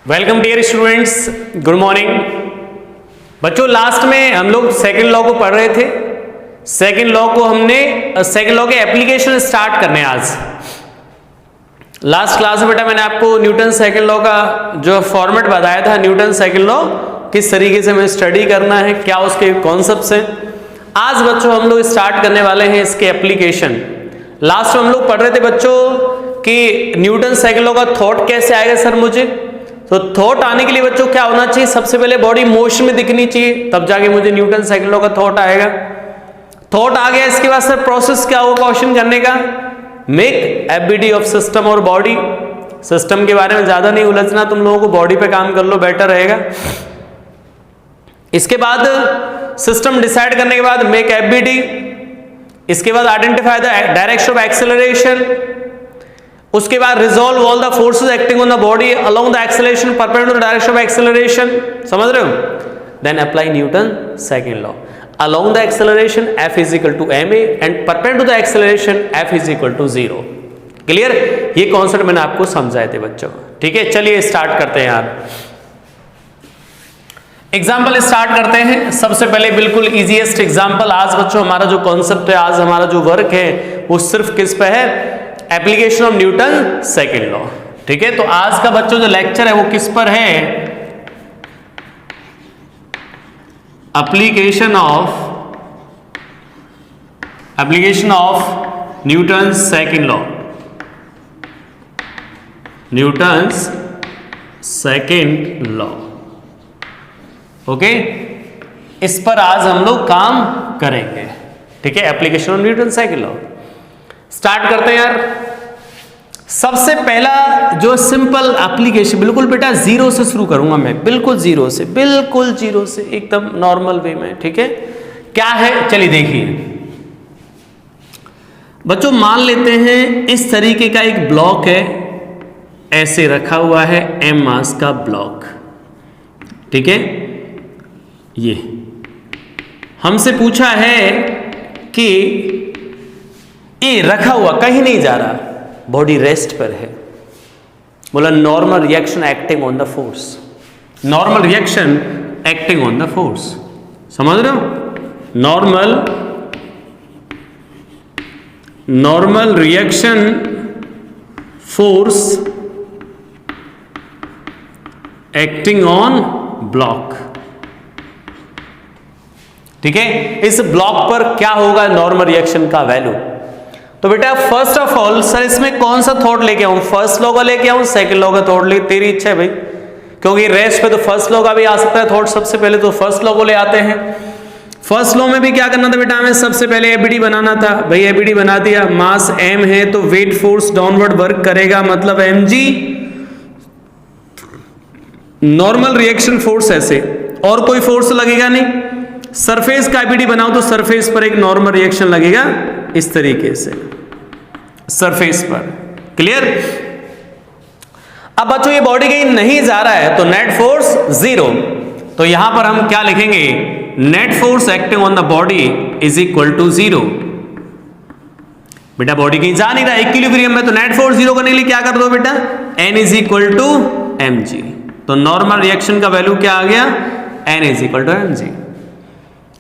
Welcome dear students, good morning. बच्चों last में हम लोग सेकंड लॉ को पढ़ रहे थे। सेकंड लॉ के एप्लीकेशन स्टार्ट करने आज। लास्ट क्लास में बेटा मैंने आपको न्यूटन सेकंड लॉ का जो फॉर्मेट बताया था, न्यूटन सेकंड लॉ किस तरीके से हमें स्टडी करना है, क्या उसके कॉन्सेप्ट्स हैं। आज बच्चों हम लोग स्टार्ट करने वाले हैं इसके एप्लीकेशन। लास्ट में हम लोग पढ़ रहे थे बच्चों कि न्यूटन सेकंड लॉ का थॉट कैसे आएगा सर मुझे। तो थॉट आने के लिए बच्चों क्या होना चाहिए, सबसे पहले बॉडी मोशन में दिखनी चाहिए, तब जाके मुझे न्यूटन सेकंड लॉ का थॉट आएगा। थॉट आ गया, इसके बाद सर प्रोसेस क्या होगा क्वेश्चन करने का, मेक एफबीडी ऑफ सिस्टम और बॉडी। सिस्टम के बारे में ज्यादा नहीं उलझना तुम लोगों को, बॉडी पे काम कर लो, बेटर रहेगा। इसके बाद सिस्टम डिसाइड करने के बाद मेक एफबीडी। इसके बाद identify the direction of acceleration. उसके बाद resolve all the forces acting on the body along the acceleration perpendicular direction of acceleration. समझ रहे हो? Then apply Newton second law. Along the acceleration F is equal to ma and perpendicular to the acceleration F is equal to 0। Clear? ये concept मैंने आपको समझाए थे बच्चों। ठीक है, चलिए स्टार्ट करते हैं यार। एग्जाम्पल स्टार्ट करते हैं। सबसे पहले बिल्कुल इजीएस्ट एग्जाम्पल आज बच्चों हमारा जो कॉन्सेप्ट है, आज हमारा जो वर्क है वो सिर्फ किस पे है, application of Newton second law. ठीक है, तो आज का बच्चों जो लेक्चर है वो किस पर है, application of Newton second law, Newton second law. Okay, इस पर आज हम लोग काम करेंगे। ठीक है, application of Newton second law. Start करते हैं यार। सबसे पहला जो सिंपल एप्लीकेशन, बिल्कुल बेटा जीरो से शुरू करूंगा मैं, बिल्कुल जीरो से एकदम नॉर्मल वे में। ठीक है, क्या है चलिए देखिए बच्चों, मान लेते हैं इस तरीके का एक ब्लॉक है, ऐसे रखा हुआ है m मास का ब्लॉक। ठीक है, ये हमसे पूछा है कि ये रखा हुआ कहीं नहीं जा रहा, बॉडी रेस्ट पर है। बोला normal reaction acting on the force, normal reaction acting on the force. समझ रहे हो? Normal reaction force acting on block. ठीक है, इस ब्लॉक पर क्या होगा नॉर्मल रिएक्शन का वैल्यू। तो बेटा फर्स्ट ऑफ ऑल सर इसमें कौन सा थॉट लेके आऊं, फर्स्ट लॉ का लेके आऊं, सेकंड लॉ का थॉट ले, तेरी इच्छा है भाई, क्योंकि रेस्ट पे तो फर्स्ट लॉ का भी आ सकता है थॉट। सबसे पहले तो फर्स्ट लॉ को ले आते हैं। फर्स्ट लॉ में भी क्या करना था बेटा, हमें सबसे पहले एबीडी बनाना था। भाई एबीडी बना दिया, मास m है तो वेट फोर्स डाउनवर्ड वर्क करेगा, मतलब mg। नॉर्मल रिएक्शन फोर्स ऐसे, और कोई फोर्स लगेगा नहीं। सरफेस का एबीडी बनाओ तो सरफेस पर एक नॉर्मल रिएक्शन लगेगा इस तरीके से, सरफेस पर। क्लियर? अब बच्चों ये बॉडी कहीं नहीं जा रहा है तो नेट फोर्स 0। तो यहां पर हम क्या लिखेंगे, net force acting on the body is equal to 0। बेटा बॉडी कहीं जा नहीं रहा, इक्विलिब्रियम में, तो नेट फोर्स 0 करने के लिए क्या कर दो बेटा, n is equal to mg। तो नॉर्मल रिएक्शन का वैल्यू क्या आ गया, n is equal to mg।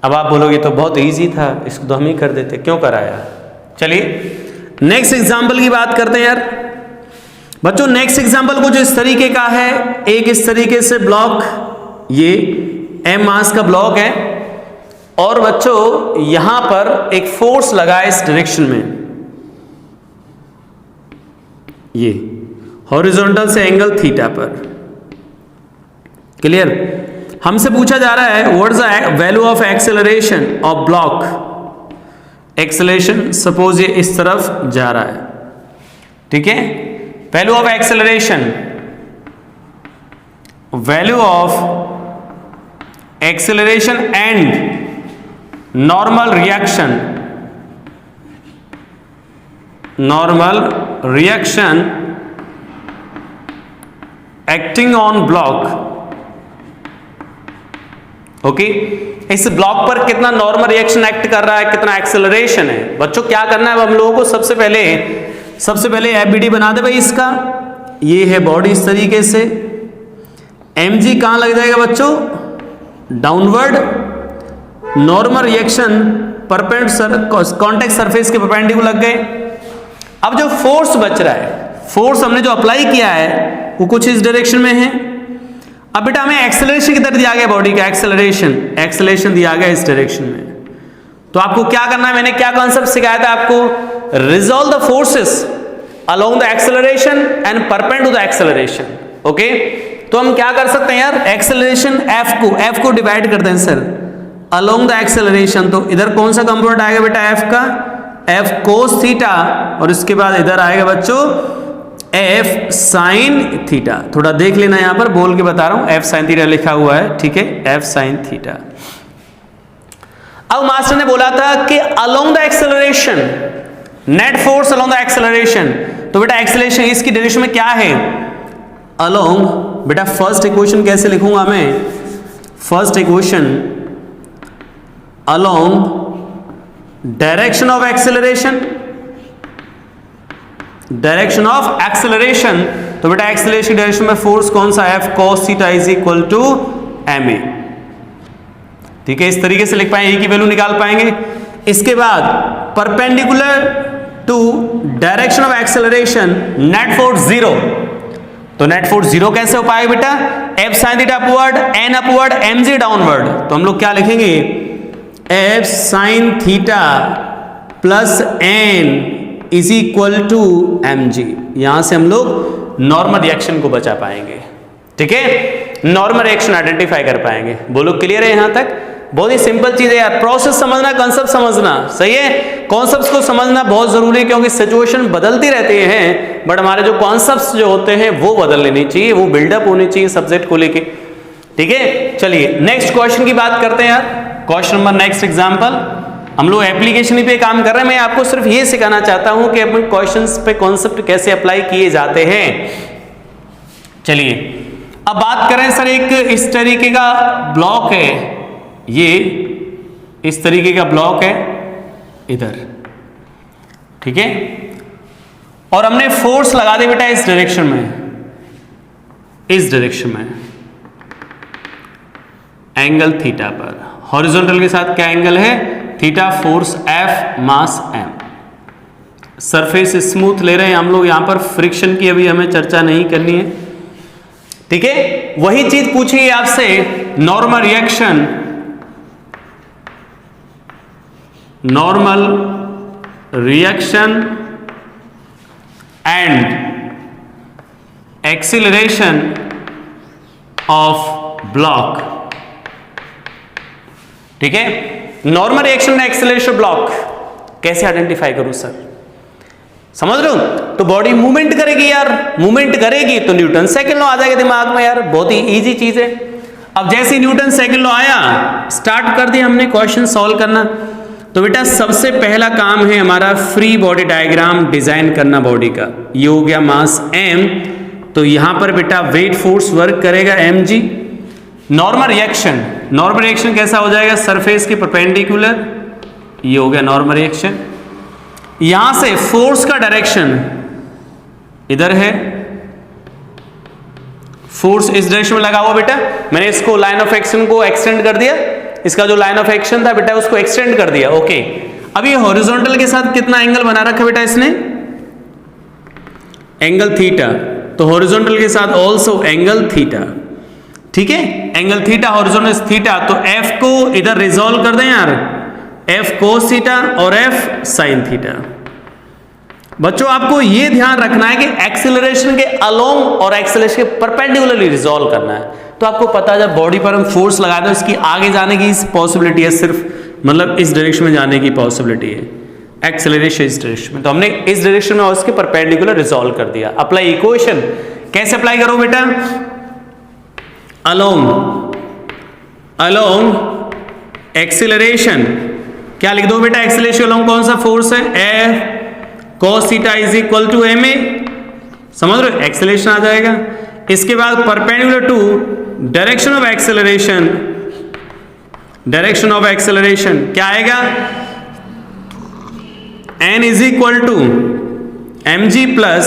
अब आप बोलोगे तो बहुत इजी था, इसको तो हम ही कर देते, क्यों कराया। चलिए नेक्स्ट एग्जाम्पल की बात करते हैं यार। बच्चों नेक्स्ट एग्जाम्पल कुछ इस तरीके का है, एक इस तरीके से ब्लॉक, ये m मास का ब्लॉक है, और बच्चों यहां पर एक फोर्स लगा है इस डायरेक्शन में, ये हॉरिजॉन्टल से एंगल थीटा पर। क्लियर? हमसे पूछा जा रहा है what is the value of acceleration of block. Acceleration suppose ये इस तरफ जा रहा है, ठीक है, value of acceleration, value of acceleration and normal reaction acting on block. Okay, इस ब्लॉक पर कितना नॉर्मल रिएक्शन एक्ट कर रहा है, कितना एक्सेलरेशन है। बच्चों क्या करना है हम लोगों को, सबसे पहले एफबीडी बना दे भाई इसका। ये है बॉडी इस तरीके से, mg कहां लग जाएगा बच्चों, downward, normal reaction contact surface के परपेंडिकुलर लग गए। अब जो फोर्स बच रहा है, फोर्स हमने जो अप्लाई किया है वो कुछ इस डायरेक्शन में है। अब बेटा हमें एक्सेलरेशन किधर दिया गया, बॉडी का एक्सेलरेशन दिया गया इस डायरेक्शन में। तो आपको क्या करना है, मैंने क्या कॉन्सेप्ट सिखाया था आपको, resolve the forces along the acceleration and perpendicular to the acceleration. Okay, तो हम क्या कर सकते हैं यार, एक्सेलरेशन f को डिवाइड कर दें सर अलोंग द एक्सेलरेशन। तो इधर कौन सा कंपोनेंट आएगा बेटा f का, f cos थीटा, और इसके बाद इधर आएगा बच्चों f sin थीटा। थोड़ा देख लेना, यहां पर बोल के बता रहा हूं, f sin थीटा लिखा हुआ है, ठीक है, f sin थीटा। अब मास्टर ने बोला था कि along the acceleration, net force along the acceleration, तो बेटा एक्सेलरेशन इसकी डायरेक्शन में क्या है, अलोंग। बेटा फर्स्ट इक्वेशन कैसे लिखूंगा मैं, first equation along direction of acceleration, direction of acceleration, तो बेटा एक्सेलरेशन डायरेक्शन में फोर्स कौन सा है, f cos theta is equal to ma। ठीक है, इस तरीके से लिख पाएंगे, की वैल्यू निकाल पाएंगे। इसके बाद perpendicular to direction of acceleration net force 0, तो नेट फोर्स 0 कैसे हो पाएगा बेटा, f sin theta upward, n upward, mg downward. तो हम लोग क्या लिखेंगे, f sin theta plus n is equal to mg। यहां से हम लोग नॉर्मल रिएक्शन को बचा पाएंगे। ठीक है, नॉर्मल रिएक्शन आइडेंटिफाई कर पाएंगे। बोलो क्लियर है यहां तक, बहुत ही सिंपल चीज है यार, प्रोसेस समझना, कंसेप्ट समझना, सही है, कॉन्सेप्ट्स को समझना बहुत जरूरी है, क्योंकि सिचुएशन बदलती रहती हैं, बट हमारे जो कॉन्सेप्ट्स जो होते हैं वो बदल लेनी चाहिए, वो बिल्डअप होनी चाहिए सब्जेक्ट को लेके। ठीक है, चलिए नेक्स्ट क्वेश्चन की बात करते हैं यार। क्वेश्चन नंबर नेक्स्ट एग्जांपल, हम लोग एप्लीकेशन पे काम कर रहे हैं, मैं आपको सिर्फ ये सिखाना चाहता हूं कि अपने क्वेश्चंस पे कॉन्सेप्ट कैसे अप्लाई किए जाते हैं। चलिए अब बात करें सर, एक इस तरीके का ब्लॉक है, ये इस तरीके का ब्लॉक है इधर, ठीक है, और हमने फोर्स लगा दिया बेटा इस डायरेक्शन में, इस डायरेक्शन में एंगल थीटा पर, हॉरिजॉन्टल के साथ क्या एंगल है, थीटा, फोर्स F, मास M, सरफेस स्मूथ ले रहे हैं हम लोग, यहां पर फ्रिक्शन की अभी हमें चर्चा नहीं करनी है। ठीक है, वही चीज पूछिए आपसे, normal reaction, normal reaction and acceleration of block. ठीक है, normal reaction and acceleration block कैसे आइडेंटिफाई करूं सर, समझ रहे हो, तो बॉडी मूवमेंट करेगी यार, मूवमेंट करेगी तो न्यूटन सेकंड लॉ आ जाएगा दिमाग में यार, बहुत ही इजी चीज है। अब जैसे न्यूटन सेकंड लॉ आया, स्टार्ट कर दिया हमने क्वेश्चन सॉल्व करना। तो बेटा सबसे पहला काम है हमारा फ्री बॉडी डायग्राम डिजाइन करना बॉडी का, ये हो गया मास m, तो यहां पर बेटा वेट फोर्स वर्क करेगा mg। नॉर्मल रिएक्शन कैसा हो जाएगा, सरफेस के परपेंडिकुलर, ये हो गया नॉर्मल रिएक्शन। यहां से फोर्स का डायरेक्शन इधर है, फोर्स इस डायरेक्शन में लगा हुआ बेटा, मैंने इसको लाइन ऑफ एक्शन को एक्सटेंड कर दिया, इसका जो लाइन ऑफ एक्शन था बेटा उसको एक्सटेंड कर दिया। ओके, अब ये हॉरिजॉन्टल के साथ कितना एंगल बना रखा बेटा इसने, एंगल थीटा, तो हॉरिजॉन्टल के साथ ऑल्सो एंगल थीटा। ठीक है, एंगल थीटा, हॉरिजॉन्टल थीटा, तो F को इधर रिजॉल्व कर दें यार, F cos थीटा और F sin थीटा। बच्चों आपको ये ध्यान रखना है कि एक्सेलरेशन के अलोंग और एक्सेलरेशन के परपेंडिकुलरली रिजॉल्व करना है। तो आपको पता है जब बॉडी पर हम फोर्स लगाते हैं इसकी आगे जाने की पॉसिबिलिटी है, सिर्फ मतलब इस डायरेक्शन में जाने की पॉसिबिलिटी है, एक्सेलरेशन इस डायरेक्शन में, तो हमने इस डायरेक्शन में और उसके परपेंडिकुलर रिजॉल्व कर दिया। अप्लाई इक्वेशन कैसे अप्लाई करो बेटा, अलोंग एक्सेलरेशन, क्या लिख दो बेटा, एक्सेलरेशन अलोंग कौन सा फोर्स है, F cos theta is equal to ma, समझ रहे हो, एक्सेलरेशन आ जाएगा। इसके बाद perpendicular to direction of acceleration क्या आएगा, n is equal to mg plus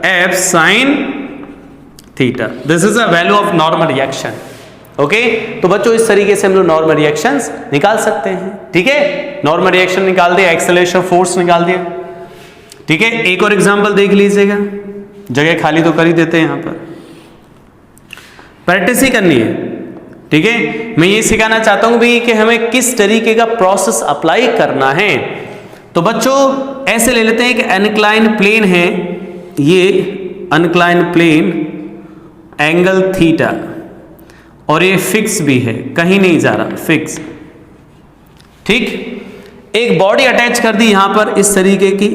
f sin theta. This is a value of normal reaction. Okay, तो बच्चों इस तरीके से हम लोग नॉर्मल रिएक्शंस निकाल सकते हैं। ठीक है, नॉर्मल रिएक्शन निकाल दिया, एक्सेलरेशन फोर्स निकाल दिया। ठीक है, एक और एग्जांपल देख लीजिएगा, जगह खाली तो कर ही देते हैं यहां पर, प्रैक्टिस ही करनी है। ठीक है, मैं ये सिखाना चाहता हूं भी कि हमें किस तरीके का प्रोसेस अप्लाई करना है। तो बच्चों ऐसे ले लेते हैं कि अनक्लाइन प्लेन है, ये अनक्लाइन प्लेन एंगल थीटा, और ये फिक्स भी है, कहीं नहीं जा रहा, फिक्स। ठीक, एक बॉडी अटैच कर दी यहां पर इस तरीके की,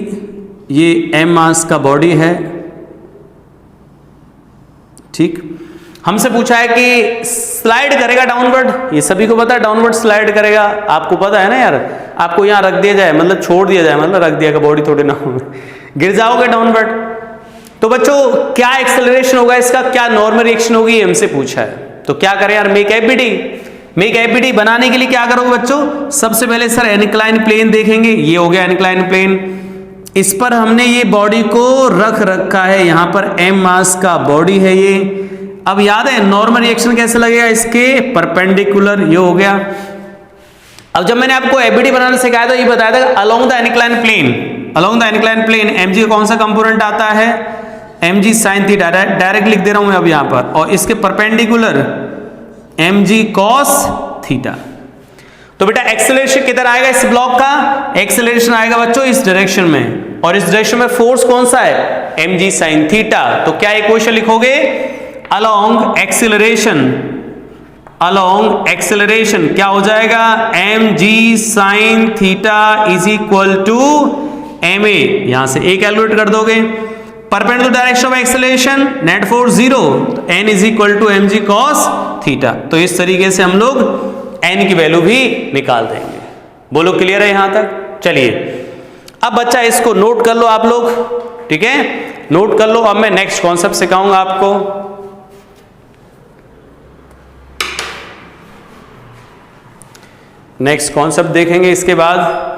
ये m मास का बॉडी है। ठीक, हमसे पूछा है कि स्लाइड करेगा डाउनवर्ड, ये सभी को पता है डाउनवर्ड स्लाइड करेगा, आपको पता है ना यार, आपको यहां रख दिया जाए मतलब छोड़ दिया जाए, मतलब रख दिया का बॉडी थोड़ी ना गिर जाओगे डाउनवर्ड। तो बच्चों क्या एक्सेलरेशन होगा इसका, क्या नॉर्मल रिएक्शन होगी, हमसे पूछा है। तो क्या करें यार, मेक एफबीडी। मेक एफबीडी बनाने के लिए क्या करोगे बच्चों, सबसे पहले सर एनक्लाइन प्लेन देखेंगे, ये हो गया एनक्लाइन प्लेन, इस पर हमने ये बॉडी को रख रखा है, यहां पर m मास का बॉडी है ये। अब याद है नॉर्मल रिएक्शन कैसे लगेगा, इसके परपेंडिकुलर, ये हो गया। अब जब मैंने आपको एफबीडी बनाना सिखाया था, ये बताया था along the incline plane, along the incline plane mg कौन सा कंपोनेंट आता है, mg sin थीटा, डायरेक्ट लिख दे रहा हूं मैं अब यहां पर, और इसके परपेंडिकुलर mg cos थीटा। तो बेटा एक्सेलरेशन किधर आएगा इस ब्लॉक का, एक्सेलरेशन आएगा बच्चों इस डायरेक्शन में, और इस डायरेक्शन में फोर्स कौन सा है, mg sin थीटा। तो क्या इक्वेशन लिखोगे, अलोंग एक्सेलरेशन, अलोंग एक्सेलरेशन क्या हो जाएगा, mg sin theta is equal to ma, यहां से एक कैलकुलेट कर दोगे, perpendicular direction of acceleration, net force 0, तो n is equal to mg cos theta. तो इस तरीके से हम लोग n की वैल्यू भी निकाल देंगे। बोलो क्लियर है यहां तक। चलिए अब बच्चा इसको नोट कर लो आप लोग, ठीक है, नोट कर लो। अब मैं नेक्स्ट कॉन्सेप्ट सिखाऊंगा आपको। नेक्स्ट कॉन्सेप्ट देखेंगे इसके बाद।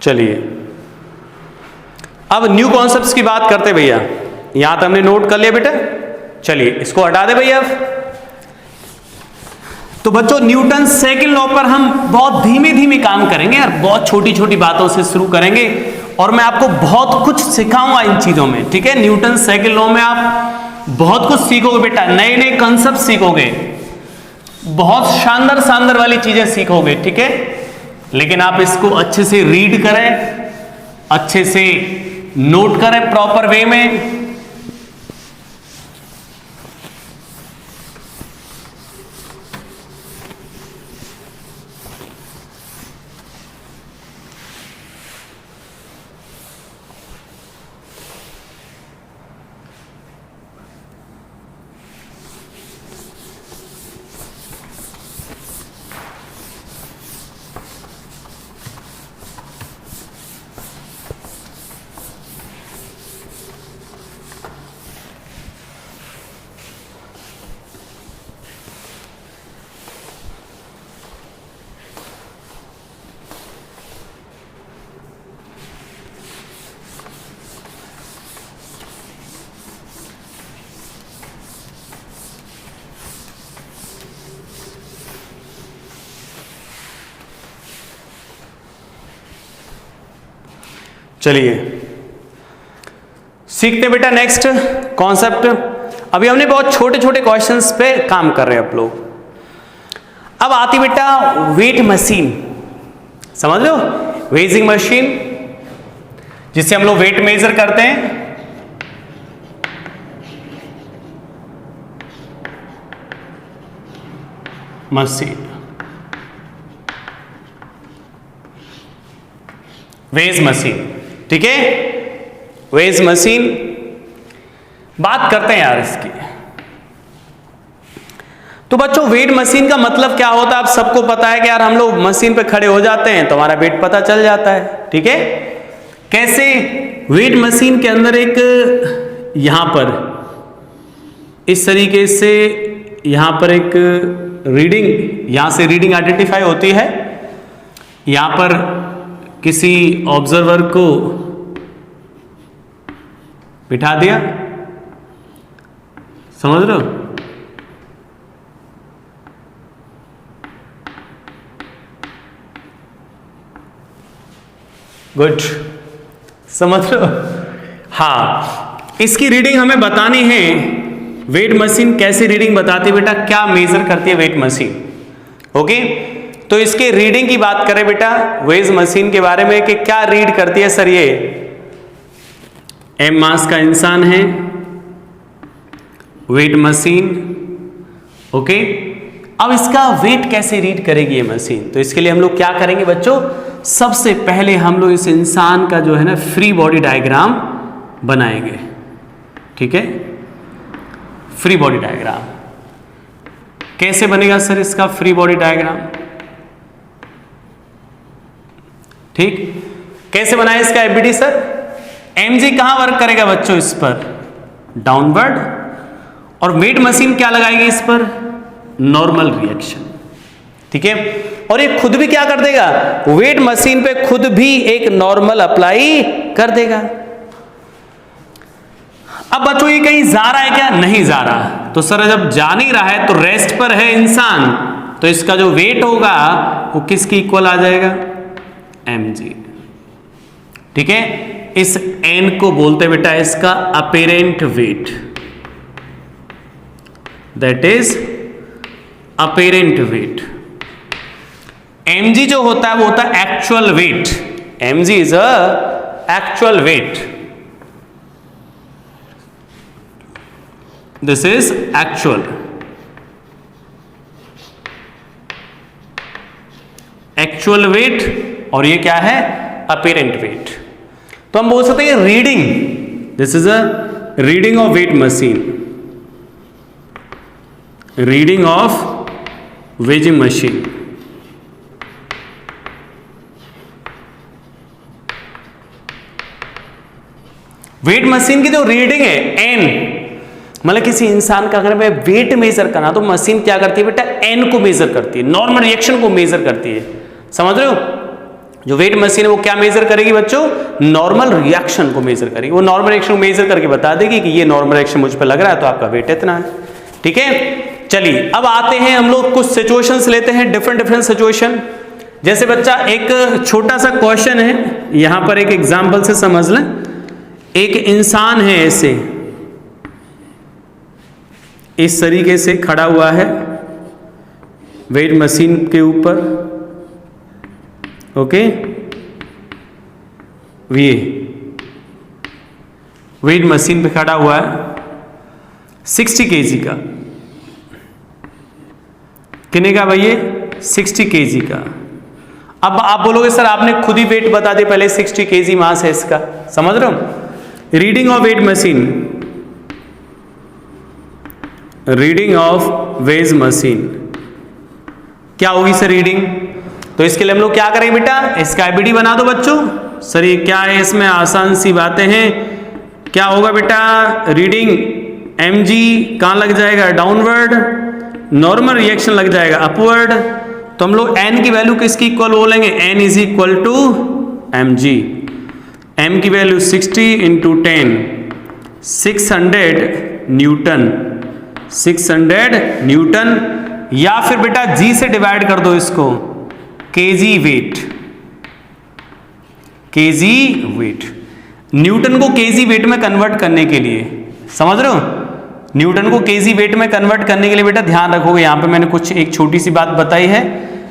चलिए अब न्यू कॉन्सेप्ट्स की बात करते भैया, यहां तो हमने नोट कर लिया बेटा, चलिए इसको हटा दे भैया। तो बच्चों न्यूटन सेकंड लॉ पर हम बहुत धीमे धीमे काम करेंगे यार, बहुत छोटी छोटी बातों से शुरू करेंगे, और मैं आपको बहुत कुछ सिखाऊंगा इन चीजों में। ठीक है, न्यूटन सेकंड लॉ में आप बहुत कुछ सीखोगे बेटा, नए नए कंसेप्ट सीखोगे, बहुत शानदार शानदार वाली चीजें सीखोगे। ठीक है, लेकिन आप इसको अच्छे से रीड करें, अच्छे से नोट करें प्रॉपर वे में। चलिए सीखते बेटा नेक्स्ट कॉन्सेप्ट। अभी हमने बहुत छोटे छोटे क्वेश्चंस पे काम कर रहे हैं आप लोग। अब आती बेटा वेट मशीन, समझ लो, वेजिंग मशीन जिससे हम लोग वेट मेजर करते हैं। मशीन, वेज मशीन, ठीक है, वेज मशीन बात करते हैं यार इसकी। तो बच्चों वेट मशीन का मतलब क्या होता है आप सबको पता है कि यार हम लोग मशीन पे खड़े हो जाते हैं तो हमारा वेट पता चल जाता है, ठीक है। कैसे? वेट मशीन के अंदर एक यहां पर इस तरीके से यहां पर एक रीडिंग, यहां से रीडिंग आइडेंटिफाई होती है। यहां पर किसी ऑब्जर्वर को बिठा दिया, समझ रहे हो? गुड, समझ रहे हो? हाँ, इसकी रीडिंग हमें बतानी है। वेट मशीन कैसे रीडिंग बताती है बेटा, क्या मेजर करती है वेट मशीन? ओके, तो इसके रीडिंग की बात करें बेटा वेट मशीन के बारे में कि क्या रीड करती है सर। ये एम मास का इंसान है, वेट मशीन, ओके। अब इसका वेट कैसे रीड करेगी ये मशीन? तो इसके लिए हम लोग क्या करेंगे बच्चों, सबसे पहले हम लोग इस इंसान का जो है ना फ्री बॉडी डायग्राम बनाएंगे, ठीक है। फ्री बॉडी डायग्राम कैसे बनेगा सर इसका फ्री बॉडी डायग्राम? ठीक, कैसे बनाए इसका एफबीडी सर? एमजी कहां वर्क करेगा बच्चों? इस पर डाउनवर्ड, और वेट मशीन क्या लगाएगी इस पर? नॉर्मल रिएक्शन, ठीक है। और ये खुद भी क्या कर देगा, वेट मशीन पे खुद भी एक नॉर्मल अप्लाई कर देगा। अब बच्चों ये कहीं जा रहा है क्या? नहीं जा रहा। तो सर जब जा नहीं रहा है तो रेस्ट पर है इंसान, तो इसका जो वेट होगा वो किसकी इक्वल आ जाएगा? mg, ठीक है। इस n को बोलते बेटा इसका apparent wait, that is apparent wait. mg जो होता है वो होता है actual wait. mg is a actual wait, this is actual. Actual wait और ये क्या है? Apparent wait. तो हम बोल सकते हैं reading, this is a reading of weight machine, reading of waging machine. Weight machine की जो रीडिंग है एन, मतलब किसी इंसान का अगर मैं वेट मेजर करना तो मशीन क्या करती है बेटा? एन को मेजर करती है, नॉर्मल रिएक्शन को मेजर करती है, समझ रहे हो? जो वेट मशीन है वो क्या मेजर करेगी बच्चों? नॉर्मल रिएक्शन को मेजर करेगी। वो नॉर्मल रिएक्शन को मेजर करके बता देगी कि ये नॉर्मल रिएक्शन मुझ पे लग रहा है तो आपका वेट इतना है, ठीक है। चलिए अब आते हैं हम लोग कुछ सिचुएशंस लेते हैं, डिफरेंट सिचुएशन। जैसे बच्चा एक छोटा सा क्वेश्चन है, यहां पर एक एग्जाम्पल से समझ लें। एक इंसान है ऐसे इस तरीके से खड़ा हुआ है वेट मशीन के ऊपर, ओके। ये वेट मशीन पे खड़ा हुआ है 60 केजी का। कितने का भैया? 60 केजी का। अब आप बोलोगे सर आपने खुद ही वेट बता दिया, पहले 60 केजी मास है इसका, समझ रहे हो? Reading of weight machine, reading of ways machine क्या होगी सर रीडिंग? तो इसके लिए हम लोग क्या करेंगे बेटा? इसका एबीडी बना दो बच्चों। सर ये क्या है, इसमें आसान सी बातें हैं। क्या होगा बेटा? रीडिंग mg कहां लग जाएगा? डाउनवर्ड, नॉर्मल रिएक्शन लग जाएगा अपवर्ड। तो हम लोग n की वैल्यू किसकी इक्वल बोलेंगे? n is equal to mg। m की वैल्यू 60 इंटू 10, 600 न्यूटन, 600 न्यूटन, या फिर बेटा g से डिवाइड कर दो इसको, kg weight, kg weight. Newton को केजी वेट में कन्वर्ट करने के लिए, समझ रहे हो? न्यूटन को केजी वेट में कन्वर्ट करने के लिए बेटा ध्यान रखोगे, यहां पे मैंने कुछ एक छोटी सी बात बताई है।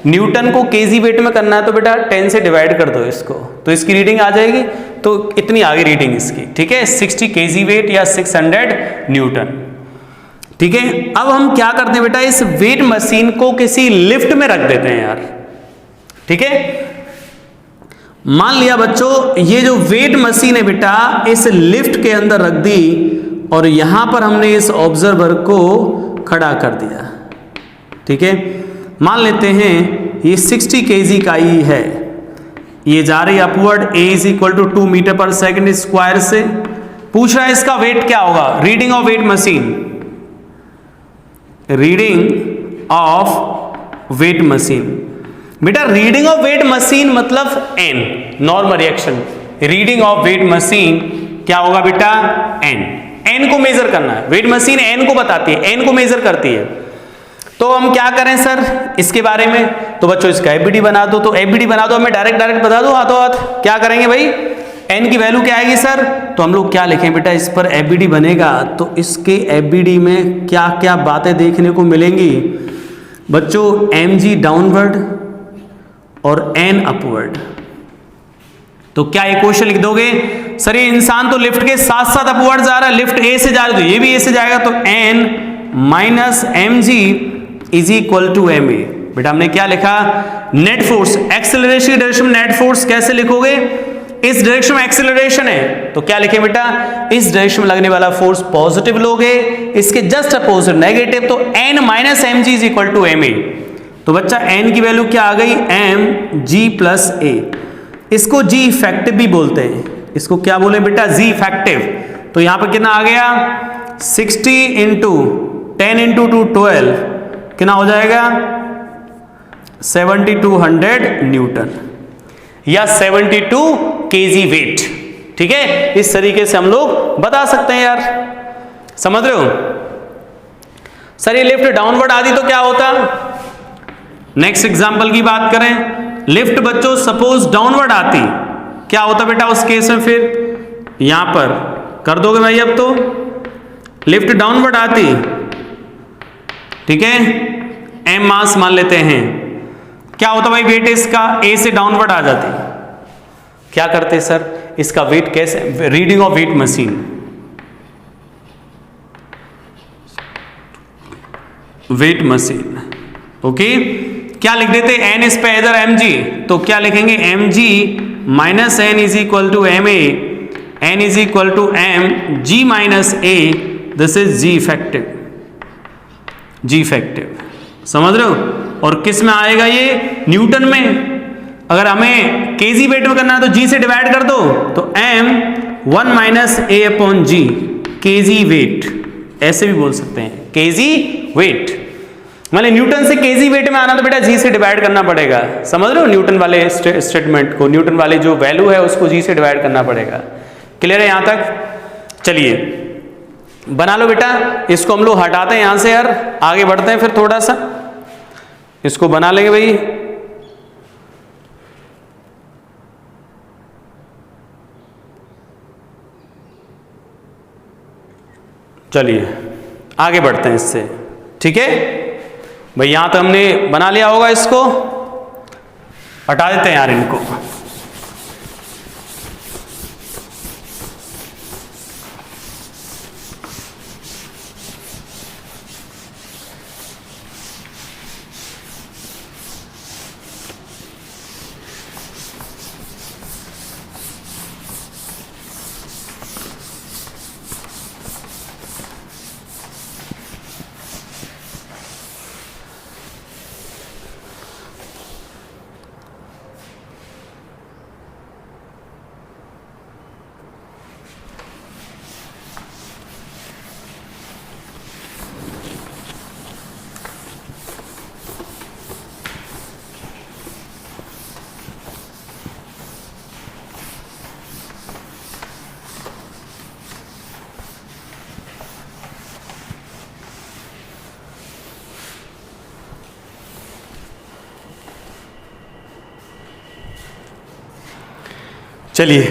न्यूटन को केजी वेट में करना है तो बेटा 10 से डिवाइड कर दो इसको, तो इसकी रीडिंग आ जाएगी। तो इतनी आगे रीडिंग इसकी, ठीक है, 60 केजी वेट या 600 न्यूटन, ठीक है। अब हम क्या करते हैं बेटा, इस वेट मशीन को किसी लिफ्ट में रख देते हैं यार, ठीक है। मान लिया बच्चों ये जो वेट मशीन है बेटा इस लिफ्ट के अंदर रख दी और यहां पर हमने इस ऑब्जर्वर को खड़ा कर दिया, ठीक है, मान लेते हैं ये 60 kg का ई है, ये जा रही upward, a is equal to 2 metre per second square से। पूछ रहा है इसका वेट क्या होगा, reading of weight machine, reading of weight machine. बेटा रीडिंग ऑफ वेट मशीन मतलब n, normal reaction, reading of weight machine क्या होगा बेटा, n को मेजर करना है, वेट मशीन n को बताती है, n को मेजर करती है। तो हम क्या करें सर इसके बारे में, तो बच्चों इसका एबीडी बना दो, तो एबीडी बना दो, हमें डायरेक्ट बता दो हाथों हाथ, क्या करेंगे भाई, n की वैल्यू क्या आएगी सर, तो हम लोग क्या लिखें बेटा, इस पर एबीडी बनेगा तो इसके एबीडी में क्या क्या बातें देखने को मिलेंगी बच्चों, mg डाउनवर्ड और n अपवर्ड। तो क्या ये क्वेश्चन लिख दोगे, सर ये इंसान तो लिफ्ट के साथ साथ अपवर्ड जा रहा है, लिफ्ट a से जा रहा है तो ये भी a से जाएगा, तो n minus mg is equal to ma। बेटा हमने क्या लिखा, नेट फोर्स, एक्सेलरेशन की डायरेक्शन में नेट फोर्स कैसे लिखोगे, इस डायरेक्शन में एक्सेलरेशन है तो क्या लिखे बेटा, इस डायरेक्शन में लगने वाला फोर्स पॉजिटिव लोगे, इसके जस्ट अपोजिट नेगेटिव, तो n minus mg is equal to ma। तो बच्चा n की वैल्यू क्या आ गई, mg प्लस a, इसको g इफेक्टिव भी बोलते हैं, इसको क्या बोले बेटा, g इफेक्टिव। तो यहां पर कितना आ गया, 60 इंटू 10 इंटू 2 12, कितना हो जाएगा 7200 न्यूटन या 72 kg वेट। ठीक है, इस तरीके से हम लोग बता सकते हैं यार, समझ रहे हो। सर ये लिफ्ट डाउनवर्ड आदि तो क्या होता, नेक्स्ट एग्जांपल की बात करें, लिफ्ट बच्चों सपोज डाउनवर्ड आती, क्या होता बेटा उस केस में, फिर यहां पर कर दोगे भाई, अब तो लिफ्ट डाउनवर्ड आती, ठीक है, m मास मान लेते हैं, क्या होता भाई वेट इसका, a से डाउनवर्ड आ जाती, क्या करते सर इसका वेट कैसे, reading of weight machine, weight machine, okay, क्या लिख देते n इस पे इधर mg, तो क्या लिखेंगे mg minus n is equal to ma, n is equal to m g minus a, this is g effective, g effective, समझ रहे हो। और किस में आएगा ये, न्यूटन में, अगर हमें केजी वेट में करना है तो g से डिवाइड कर दो, तो m 1 minus a upon g, kg weight, ऐसे भी बोल सकते हैं केजी वेट, मतलब न्यूटन से केजी वेट में आना तो बेटा g से डिवाइड करना पड़ेगा, समझ रहे हो, न्यूटन वाले स्टेटमेंट को, न्यूटन वाले जो वैल्यू है उसको g से डिवाइड करना पड़ेगा। क्लियर है यहां तक, चलिए बना लो बेटा, इसको हम लोग हटाते हैं यहां से यार, आगे बढ़ते हैं फिर थोड़ा सा, इसको बना लेंगे भाई, चलिए आगे बढ़ते हैं इससे, ठीक है भाई, यहां तो हमने बना लिया होगा, इसको हटा देते हैं यार इनको। चलिए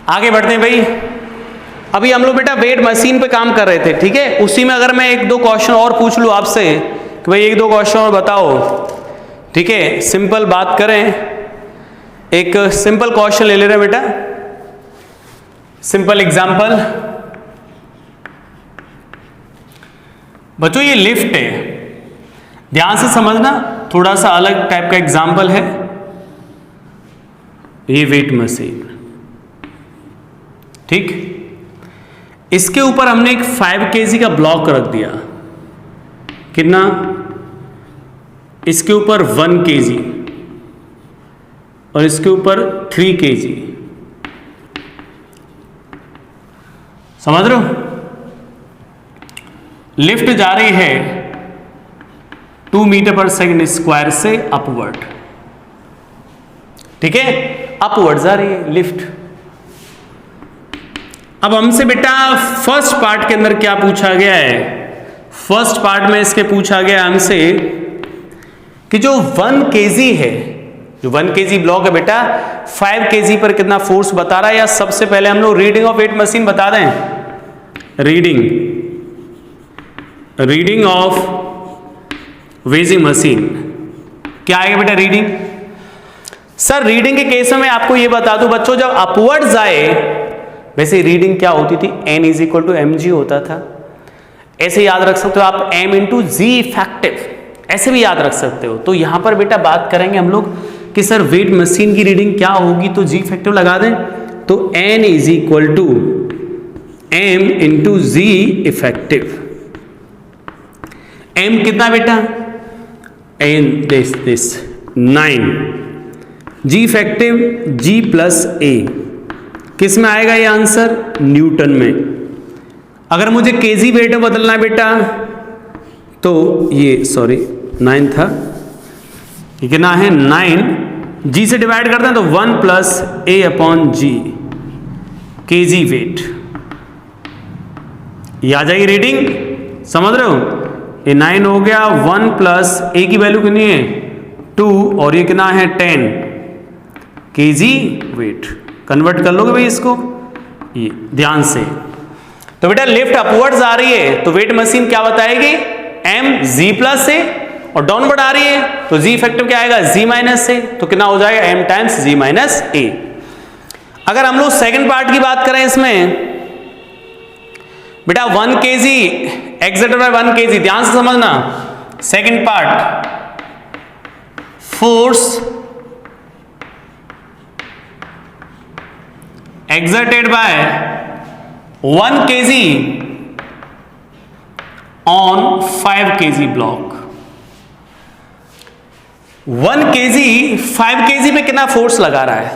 आगे बढ़ते हैं भाई, अभी हम लोग बेटा वेट मशीन पे काम कर रहे थे, ठीक है, उसी में अगर मैं एक दो क्वेश्चन और पूछ लूँ आपसे कि भाई एक दो क्वेश्चन और बताओ, ठीक है, सिंपल बात करें, एक सिंपल क्वेश्चन ले ले रहे हैं बेटा, सिंपल एग्जांपल, बच्चों ये लिफ्ट है, ध्यान से समझना, थोड़ा सा अलग टाइप का एग्जांपल है, ये वेट मशीन, ठीक, इसके ऊपर हमने एक 5 kg का ब्लॉक रख दिया, कितना, इसके ऊपर 1 kg और इसके ऊपर 3 kg, समझ रहे हो। लिफ्ट जा रही है 2 मीटर पर सेकंड स्क्वायर से अपवर्ड, ठीक है, अपवर्ड जा रही है लिफ्ट। अब हमसे बेटा फर्स्ट पार्ट के अंदर क्या पूछा गया है, फर्स्ट पार्ट में इसके पूछा गया हमसे कि जो 1 kg है, जो 1 kg ब्लॉक है बेटा 5 kg पर कितना फोर्स बता रहा है, या सबसे पहले हम लोग रीडिंग ऑफ वेट मशीन बता दें, रीडिंग ऑफ वेजिंग मशीन क्या आएगा बेटा, रीडिंग। सर रीडिंग के केस में मैं आपको यह बता दूं बच्चों, जब अपवर्ड जाए वैसे रीडिंग क्या होती थी, N = mg होता था। ऐसे याद रख सकते हो आप M × G इफेक्टिव, ऐसे भी याद रख सकते हो। तो यहां पर बेटा बात करेंगे हम लोग कि सर वेट मशीन की रीडिंग क्या होगी, तो G इफेक्टिव लगा दें, तो N = M × G effective. M कितना बेटा, N this 9, G effective G + A, किस में आएगा ये आंसर, न्यूटन में। अगर मुझे केजी वेट में बदलना है बेटा तो ये 9 था, ये कितना है 9, G से डिवाइड करते हैं तो 1 + A/G केजी वेट, ये आ जाएगी रीडिंग, समझ रहे हो। ये 9 हो गया, 1 + A की वैल्यू कितनी है 2 और ये कितना है 10 केजी वेट। कन्वर्ट कर लोगे भाई इसको, ये ध्यान से। तो बेटा लिफ्ट अपवर्ड्स आ रही है तो वेट मशीन क्या बताएगी, mg + A, और डाउनवर्ड आ रही है तो G इफेक्टिव क्या आएगा, G - A, तो कितना हो जाएगा m × G - A। अगर हम लोग सेकंड पार्ट की बात करें इसमें बेटा 1 kg एक्सर्टेड बाय 1 kg, ध्यान से समझना। Second part, force exerted by 1 kg on 5 kg block। 1 kg 5 kg पे कितना फोर्स लगा रहा है,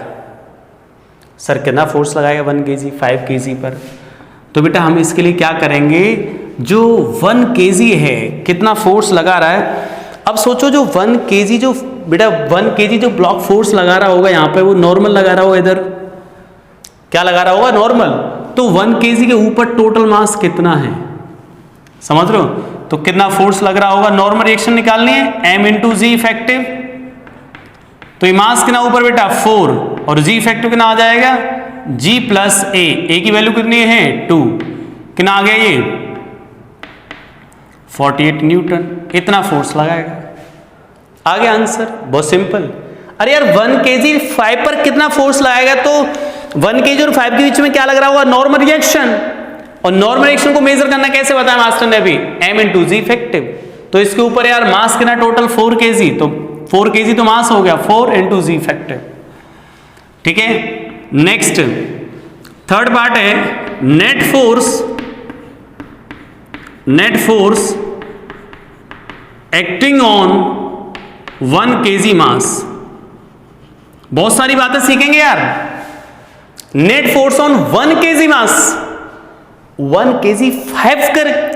सर कितना फोर्स लगाएगा 1 kg 5 kg पर, तो बेटा हम इसके लिए क्या करेंगे, जो 1 kg है कितना फोर्स लगा रहा है। अब सोचो जो 1 kg जो बेटा 1 kg जो ब्लॉक फोर्स लगा रहा होगा यहाँ पे, वो नॉर्मल लगा रहा होगा, इधर क्या लगा रहा होगा, नॉर्मल। तो 1 kg के ऊपर टोटल मास कितना है, समझ रहे हो, तो कितना फोर्स लग रहा होगा, नॉर्मल रिएक्शन निकालनी है, M × G इफेक्टिव, तो ये मास कितना ऊपर बेटा 4 और G इफेक्टिव कितना आ जाएगा G + A की वैल्यू कितनी है 2, कितना आ गया ये 48 न्यूटन, इतना फोर्स लगाएगा। आ गया आंसर, बहुत सिंपल। अरे यार 1 kg 5 पर कितना फोर्स लगाएगा, तो 1 kg और 5 के बीच में क्या लग रहा होगा, नॉर्मल रिएक्शन, और नॉर्मल रिएक्शन को मेजर करना कैसे बताया मास्टर ने अभी, M × G इफेक्टिव। तो इसके ऊपर यार मास कितना टोटल 4 kg, तो 4 kg तो मास हो गया, 4 × G इफेक्टिव, ठीक है। नेक्स्ट थर्ड पार्ट है net force acting on 1 kg मास। बहुत सारी बातें सीखेंगे यार। Net force on 1 kg mass, 1 kg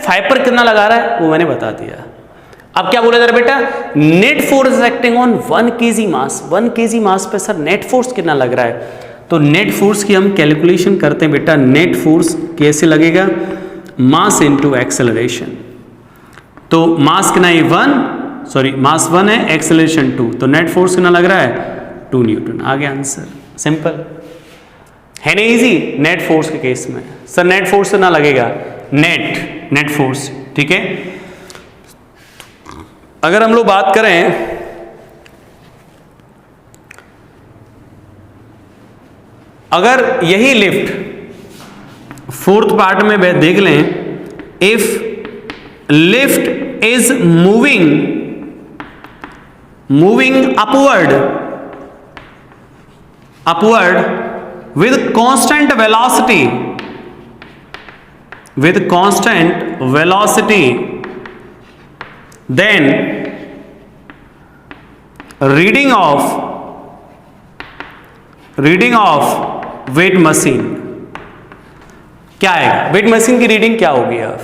5 पर कितना लगा रहा है वो मैंने बता दिया। अब क्या बोला जा रहा है बेटा, net force acting on 1 kg mass, 1 kg मास पे सर नेट फोर्स कितना लग रहा है, तो नेट फोर्स की हम कैलकुलेशन करते हैं बेटा। नेट फोर्स कैसे लगेगा, मास इनटू एक्सेलरेशन। तो मास कितना है मास 1 है, एक्सेलरेशन 2, तो नेट फोर्स कितना लग रहा है 2 न्यूटन। आ गया आंसर, सिंपल है ना, इजी। नेट फोर्स के केस में सर नेट फोर्स कितना लगेगा, नेट फोर्स, ठीक है। अगर हम लोग बात करें अगर यही लिफ्ट फोर्थ पार्ट में देख लें, if lift is moving upward with constant velocity then reading of weight machine क्या है, वेट मशीन की रीडिंग क्या होगी आप?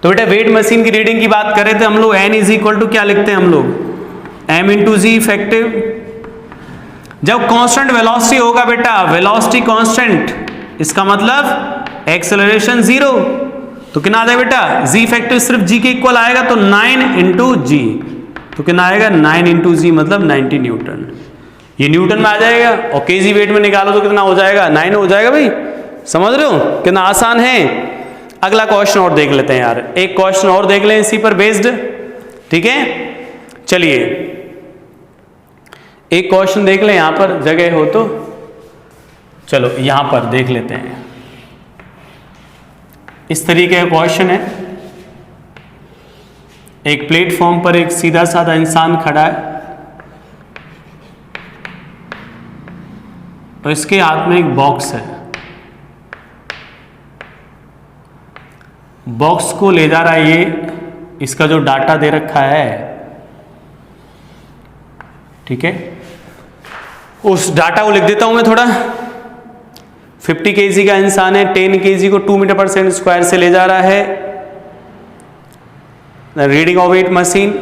तो बेटा वेट मशीन की रीडिंग की बात करें तो हम लोग n इज इक्वल टू क्या लिखते हैं हम लोग, m इंटू जी इफेक्टिव। जब कांस्टेंट वेलोसिटी होगा बेटा, वेलोसिटी कांस्टेंट, इसका मतलब एक्सेलरेशन जीरो, तो कितना आ जाएगा बेटा, जी इफेक्टिव सिर्फ g के इक्वल आएगा, तो 9 इंटू जी, तो कितना आएगा 9 इंटू जी मतलब 90 न्यूटन। ये न्यूटन में आ जाएगा और केजी वेट में निकालो तो कितना हो जाएगा, 9 हो जाएगा भाई। समझ रहे हो कितना आसान है। अगला क्वेश्चन और देख लेते हैं यार, एक क्वेश्चन और देख लें इसी पर बेस्ड, ठीक है। चलिए एक क्वेश्चन देख लें, यहां पर जगह हो तो चलो यहां पर देख लेते हैं। इस तरीके का क्वेश्चन है, एक प्लेटफॉर्म पर एक सीधा साधा इंसान खड़ा है और इसके हाथ में एक बॉक्स है, बॉक्स को ले जा रहा है ये, इसका जो डाटा दे रखा है, ठीक है, उस डाटा को लिख देता हूं मैं थोड़ा। 50 केजी का इंसान है, 10 केजी को 2 मीटर पर सेकंड स्क्वायर से ले जा रहा है। रीडिंग ऑफ वेट मशीन,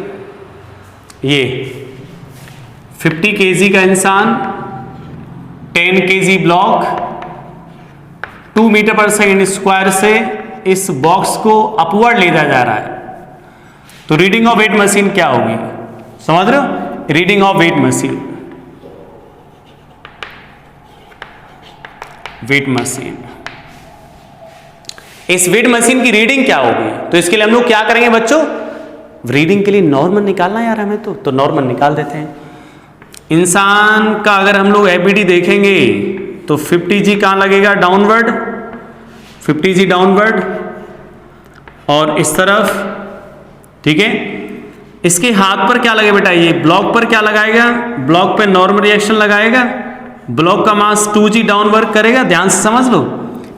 ये 50 केजी का इंसान 10 केजी ब्लॉक 2 मीटर पर सेकंड स्क्वायर से इस बॉक्स को अपवर्ड ले जा रहा है, तो रीडिंग ऑफ वेट मशीन क्या होगी, समझ रहे हो? Reading of weight machine, weight machine, इस वेट मशीन की रीडिंग क्या होगी? तो इसके लिए हम लोग क्या करेंगे बच्चों, रीडिंग के लिए नॉर्मल निकालना यार हमें, तो नॉर्मल निकाल देते हैं। इंसान का अगर हम लोग एबीडी देखेंगे तो 50G कहां लगेगा, डाउनवर्ड, 50G डाउनवर्ड और इस तरफ, ठीक है। इसके हाथ पर क्या लगे बेटा, ये ब्लॉक पर क्या लगाएगा, ब्लॉक पे नॉर्मल रिएक्शन लगाएगा, ब्लॉक का मास 2G डाउनवर्ड करेगा। ध्यान से समझ लो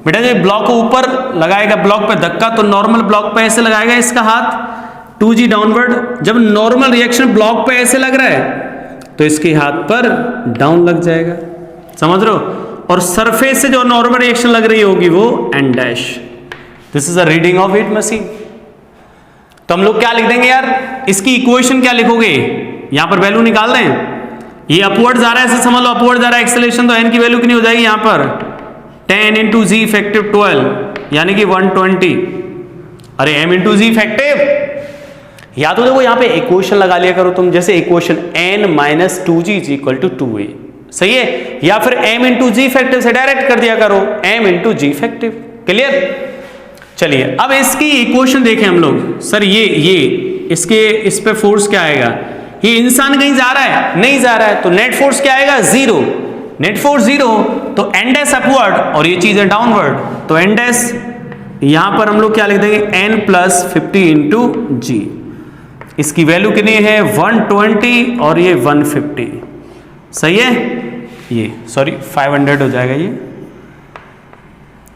बेटा, जब ब्लॉक को ऊपर लगाएगा ब्लॉक पे धक्का, तो नॉर्मल ब्लॉक पे ऐसे लगाएगा इसका हाथ 2G डाउनवर्ड। जब नॉर्मल रिएक्शन ब्लॉक पे ऐसे लग रहा है तो इसके हाथ पर डाउन लग जाएगा, समझ रहे हो? और सरफेस से जो नॉर्मल रिएक्शन लग रही होगी वो n dash. This is a reading of weight machine. तो हम लोग क्या लिख देंगे यार, इसकी इक्वेशन क्या लिखोगे, यहां पर वैल्यू निकाल रहे हैं, ये अपवर्ड जा रहा है, ऐसे समझ लो अपवर्ड जा रहा है एक्सेलरेशन, तो n की वैल्यू कितनी हो जाएगी यहां पर 10 इंटू जी इफेक्टिव 12 यानी कि 120। अरे m इंटू जी इफेक्टिव, या तो देखो यहां पे इक्वेशन लगा लिया करो तुम, जैसे equation n minus 2g is equal to 2a, सही है, या फिर m इंटू जी इफेक्टिव से डायरेक्ट कर दिया करो, m into g effective. Clear? चलिए अब इसकी इक्वेशन देखें हम लोग। सर ये इसके इस पे फोर्स क्या आएगा, ये इंसान कहीं जा रहा है, नहीं जा रहा है, तो नेट फोर्स क्या आएगा, जीरो, नेट फोर्स जीरो, तो n डैश अपवर्ड और ये चीज है डाउनवर्ड, तो n डैश यहां पर हम लोग क्या लिख देंगे, n प्लस 50 इंटू जी। इसकी वैल्यू कितनी है 120 और ये 150, सही है, ये सॉरी 500 हो जाएगा, ये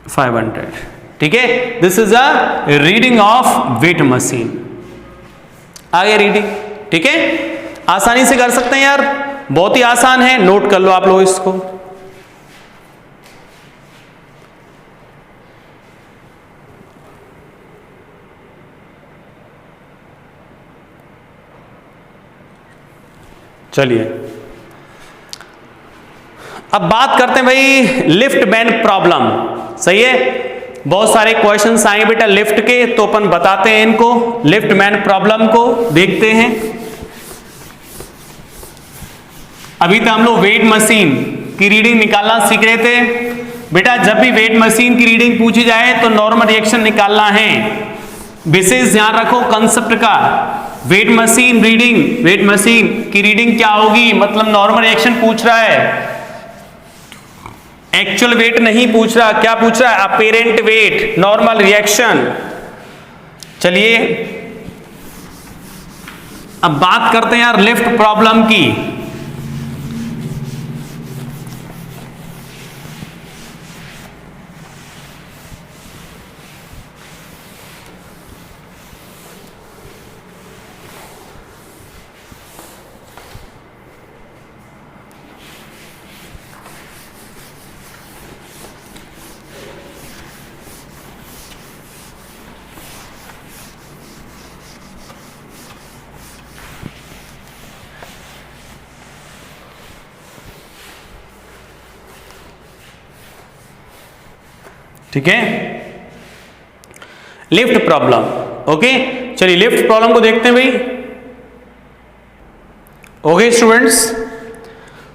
500, ठीक है। This is a reading of weight machine. आगे रीडिंग, ठीक है, आसानी से कर सकते हैं यार, बहुत ही आसान है, नोट कर लो आप लोग इसको। चलिए अब बात करते हैं भाई लिफ्ट मैन प्रॉब्लम, सही है। बहुत सारे क्वेश्चंस आएंगे बेटा लिफ्ट के, तो अपन बताते हैं इनको, लिफ्ट मैन प्रॉब्लम को देखते हैं। अभी तक हम लोग वेट मशीन की रीडिंग निकालना सीख रहे थे बेटा। जब भी वेट मशीन की रीडिंग पूछी जाए तो नॉर्मल रिएक्शन निकालना है, विशेष ध्यान रखो कंसेप्ट का। Wait machine reading, weight machine की रीडिंग क्या होगी, मतलब नॉर्मल रिएक्शन पूछ रहा है, एक्चुअल वेट नहीं पूछ रहा, क्या पूछ रहा है, अपेरेंट वेट, नॉर्मल रिएक्शन। चलिए अब बात करते हैं यार लिफ्ट प्रॉब्लम की। ठीक है, लिफ्ट प्रॉब्लम। ओके, चलिए लिफ्ट प्रॉब्लम को देखते हैं भाई। ओके स्टूडेंट्स,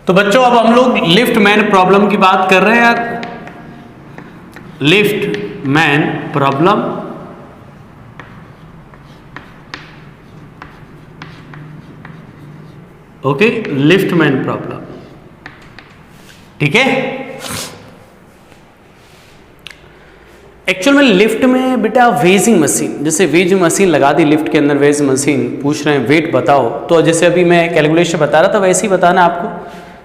तो बच्चों अब हम लोग लिफ्ट मैन प्रॉब्लम की बात कर रहे हैं यार। Lift man problem, okay, lift man problem, ठीक है। एक्चुअल में लिफ्ट में बेटा वेजिंग मशीन, जैसे वेजिंग मशीन लगा दी लिफ्ट के अंदर, वेजिंग मशीन पूछ रहे हैं वेट बताओ, तो जैसे अभी मैं कैलकुलेशन बता रहा था वैसे ही बताना आपको,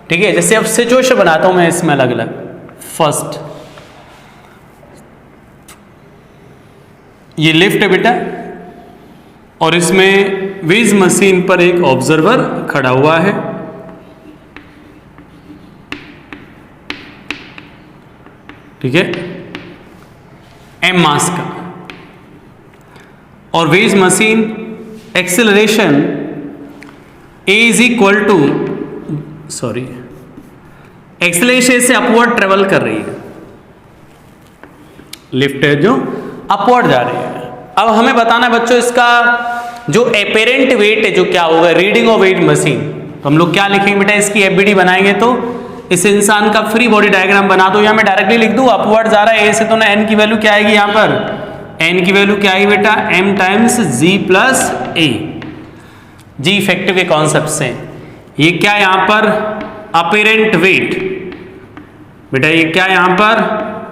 ठीक है। जैसे अब सिचुएशन बनाता हूं मैं इसमें अलग अलग। फर्स्ट ये लिफ्ट है बेटा, और इसमें वेज मशीन पर एक ऑब्जर्वर खड़ा हुआ है, ठीक है, एम मास का, और weight machine acceleration a is equal to, sorry, acceleration से अपवर्ड ट्रेवल कर रही है, लिफ्ट है जो अपवर्ड जा रही है। अब हमें बताना है बच्चों इसका जो अपेरेंट वेट है, जो क्या होगा, रीडिंग ऑफ वेट मशीन, तो हम लोग क्या लिखेंगे बेटा, इसकी एफबीडी बनाएंगे। तो इस इंसान का फ्री बॉडी डायग्राम बना दो, या मैं डायरेक्टली लिख दूं अपवर्ड जा रहा है ए से, तो ना एन की वैल्यू क्या आएगी, यहां पर एन की वैल्यू क्या आएगी बेटा, एम टाइम्स जी प्लस ए, जी इफेक्टिव के कॉन्सेप्ट से। ये क्या यहां पर अपेरेंट वेट बेटा, ये क्या यहां पर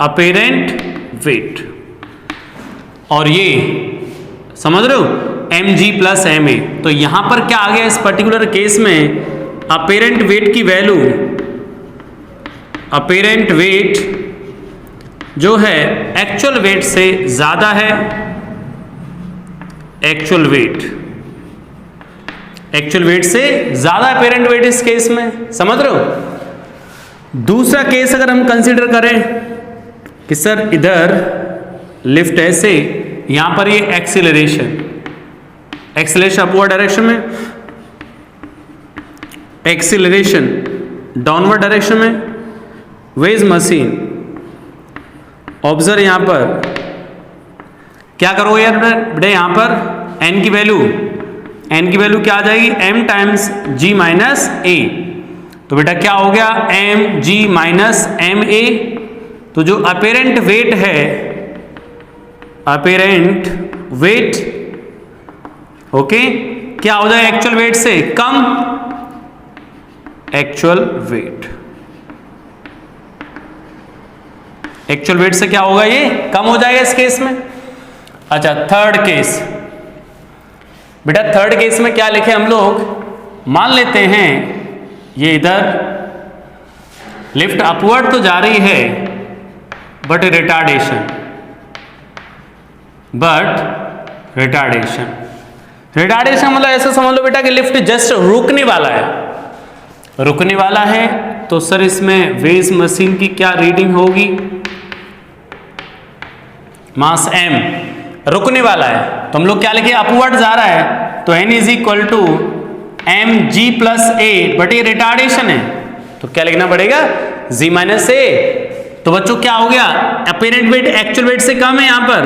अपेरेंट वेट, और ये समझ रहे हो m ji plus m a. तो यहां पर क्या आ गया इस पर्टिकुलर केस में, अपेरेंट वेट की वैल्यू, अपेरेंट वेट जो है एक्चुअल वेट से ज्यादा है, एक्चुअल वेट से ज्यादा अपेरेंट वेट इस केस में, समझ रहे हो। दूसरा केस अगर हम कंसीडर करें कि सर इधर लिफ्ट ऐसे, यहां पर ये एक्सीलरेशन अपवर्ड डायरेक्शन में, एक्सीलरेशन डाउनवर्ड डायरेक्शन में, वेज मशीन ऑब्जर्व, यहां पर क्या करोगे यार बेटा, यहां पर एन की वैल्यू क्या आ जाएगी, m times g minus a. तो बेटा क्या हो गया, m g minus m a. तो जो अपेरेंट वेट है, अपेरेंट वेट, ओके, क्या हो जाए एक्चुअल वेट से कम, एक्चुअल वेट से क्या होगा, ये कम हो जाएगा इस केस में। अच्छा थर्ड केस बेटा, थर्ड केस में क्या लिखे हम लोग, मान लेते हैं ये इधर लिफ्ट अपवर्ड तो जा रही है, बट रिटार्डेशन मतलब ऐसा समझ लो बेटा कि लिफ्ट जस्ट रुकने वाला है। तो सर इसमें वेज मशीन की क्या रीडिंग होगी, मास एम, रुकने वाला है, तो हम लोग क्या लिखे, अपवर्ड जा रहा है, तो n is equal to M G plus a, but ये रिटार्डेशन है, तो क्या लिखना पड़ेगा, जी माइनस ए। तो बच्चों क्या हो गया, अपेरेंट वेट एक्चुअल वेट से कम है यहां पर,